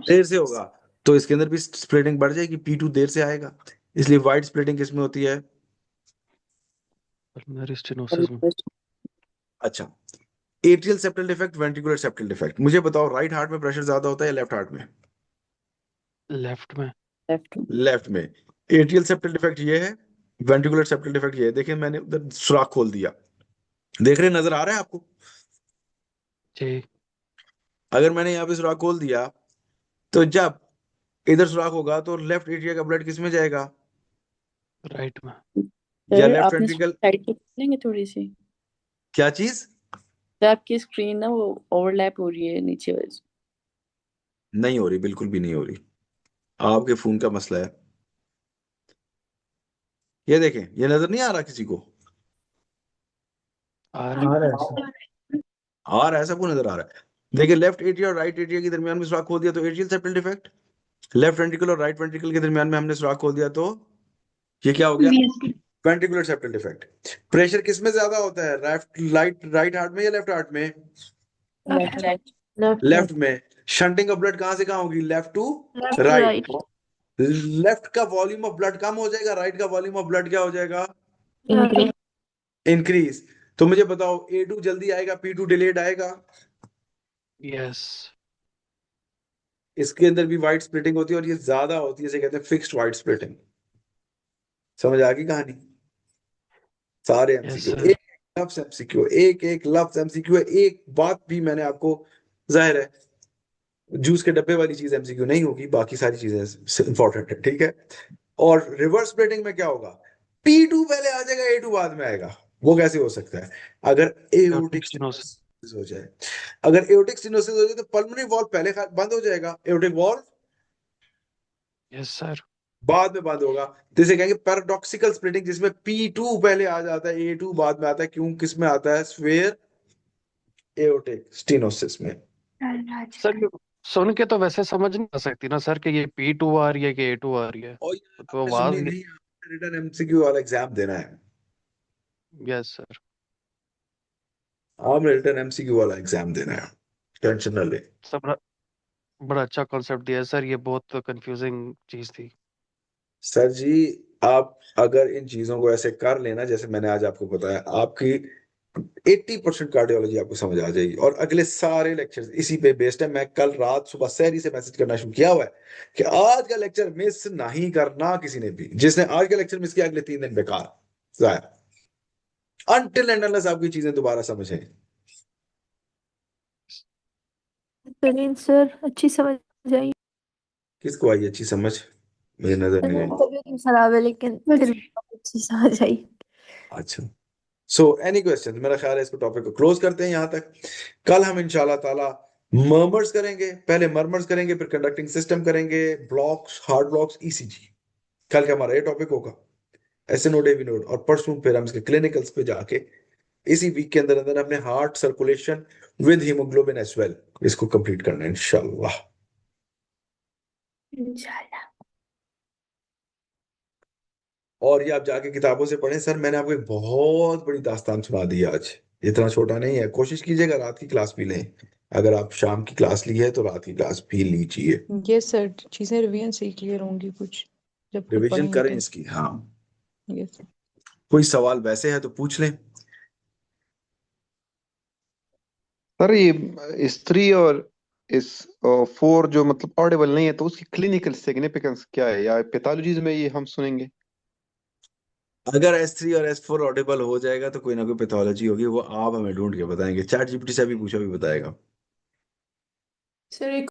देर से होगा। तो इसके अंदर भी स्प्लिटिंग बढ़ जाएगी, P2 देर से आएगा, इसलिए वाइड स्प्लिटिंग किसमें होती है?
पल्मोनरी स्टेनोसिस में।
अच्छा, atrial septal defect, ventricular septal defect, मुझे बताओ राइट हार्ट में प्रेशर ज्यादा होता है या लेफ्ट हार्ट में?
लेफ्ट में।
लेफ्ट में। एट्रियल सेप्टल डिफेक्ट ये है, वेंट्रिकुलर सेप्टल डिफेक्ट ये है। देखिए मैंने उधर सुराख खोल दिया, देख रहे, नजर आ रहा है आपको?
जी।
अगर मैंने यहाँ पे सुराख खोल दिया, तो जब इधर सुराख होगा तो लेफ्ट एट्रिया का ब्लड किस में जाएगा?
राइट में।
या
सर
लेफ्ट
आपने
वेंट्रिकल।
साइड पे लेंगे थोड़ी सी,
क्या चीज?
सर आपकी स्क्रीन ना वो ओवरलैप हो रही है नीचे वाली से।
नहीं हो रही, बिल्कुल भी नहीं हो रही, आपके फोन का मसला है। ये देखें, ये नजर नहीं आ रहा किसी को?
आ रहा है।
सबको नजर आ रहा है। देखिए लेफ्ट एट्रिया और राइट एट्रिया के दरमियान में सुराख खोल दिया तो atrial septal defect. Left ventricle और राइट वेंट्रिकल के दरमियान में हमने सुराख खोल दिया तो ये क्या हो गया? Ventricular septal defect. प्रेशर किस में ज्यादा होता है? राइट हार्ट में या लेफ्ट हार्ट में? लेफ्ट में। शंटिंग ऑफ ब्लड कहां से कहां होगी? Left to right. लेफ्ट का वॉल्यूम ऑफ ब्लड कम हो जाएगा, राइट का वॉल्यूम ऑफ ब्लड क्या हो जाएगा? इंक्रीज। तो मुझे बताओ A2 जल्दी आएगा, P2 डिलेड आएगा?
यस।
इसके अंदर भी वाइड स्प्लिटिंग होती है और ये ज्यादा होती है, इसे कहते हैं फिक्स्ड वाइड स्प्लिटिंग। समझ आ गई कहानी? सारे एमसीक्यू, एक लफ्ज एमसीक्यू, एक लफ्ज एमसीक्यू है। एक बात भी मैंने आपको, जाहिर है जूस के डब्बे वाली चीज एमसीक्यू नहीं होगी, बाकी सारी चीजें इंपॉर्टेंट है, ठीक है। और रिवर्स स्प्लिटिंग में क्या होगा? P2 पहले आ जाएगा, A2 बाद में आएगा। वो कैसे हो सकता है? अगर एओर्टिक स्टेनोसिस हो जाए, अगर एओर्टिक स्टेनोसिस हो जाए तो पल्मोनरी वॉल्व पहले बंद हो जाएगा, एओर्टिक वॉल्व
यस सर।
बाद में बंद होगा, तो इसे कहेंगे पैराडॉक्सिकल स्प्लिटिंग, जिसमें P2 पहले आ जाता है, A2 बाद में आता है। क्यों, किस में आता है? स्फेयर एओर्टिक स्टेनोसिस में।
सर ये सुन के तो वैसे समझ नहीं आ सकती ना सर कि ये P2 आ रही है कि A2 आ रही है,
और ये
तो
आपने
आवाज
सुननी नहीं, आपने रिटन एमसीक्यू वाला एग्जाम देना है।
Yes sir.
आपने रिटन एमसीक्यू वाला एग्जाम देना है, टेंशन न ले।
सब बड़ा अच्छा कॉन्सेप्ट दिया है सर, ये बहुत कंफ्यूजिंग चीज थी।
सर जी, आप अगर इन चीजों को ऐसे कर लेना जैसे मैंने आज आपको बताया, आपकी 80% कार्डियोलॉजी आपको समझ आ जाएगी। और अगले सारे लेक्चर्स इसी पे बेस्ड है। मैं कल रात सुबह सहरी से मैसेज करना शुरू किया हुआ है कि आज का लेक्चर मिस नहीं करना किसी ने भी। जिसने आज का लेक्चर मिस किया, अगले 3 दिन बेकार जाया, अनटिल एंड अनलेस आपकी चीजें दोबारा समझें।
सर अच्छी समझ आई।
किसको आई अच्छी समझ? मुझे नजर नहीं आई।
तबीयत खराब है लेकिन फिर भी अच्छी समझ आई।
अच्छा, सो एनी क्वेश्चन? मेरा ख्याल है इसको टॉपिक को क्लोज करते हैं यहां तक। कल हम इंशाल्लाह ताला मर्मर्स करेंगे, पहले मर्मर्स करेंगे, फिर कंडक्टिंग सिस्टम करेंगे, ब्लॉक्स, हार्ट ब्लॉक्स, ईसीजी। कल का हमारा ये टॉपिक होगा, ऐसे नोड एवी नोड। और परसों फिर हम इसके क्लिनिकल्स पे जाके इसी वीक के अंदर अंदर अपने heart circulation with haemoglobin as well इसको कंप्लीट करना है इंशाल्लाह।
इंशाल्लाह।
और ये आप जाके किताबों से पढ़ें। सर मैंने आपको एक बहुत बड़ी दास्तान सुना दी आज, इतना छोटा नहीं है। कोशिश कीजिएगा रात की क्लास भी लें। अगर आप शाम की क्लास ली है तो रात की क्लास भी लीजिए।
यस सर, चीजें रिवीजन से ही क्लियर होंगी कुछ जब खुद
रिवीजन
पढ़ेंगे
करें
तो।
इसकी। हाँ,
यस।
कोई सवाल वैसे है तो पूछ लें।
सर ये स्त्री और इस 4 जो मतलब ऑडिबल नहीं है, तो उसकी क्लिनिकल सिग्निफिकेंस क्या है, या पैथोलॉजीज में ये हम सुनेंगे?
अगर S3 और S4 ऑडिबल हो जाएगा तो कोई ना कोई पैथोलॉजी होगी, वो आप हमें ढूंढ के बताएंगे। चैट जीपीटी से भी पूछा भी बताएगा।
सर एक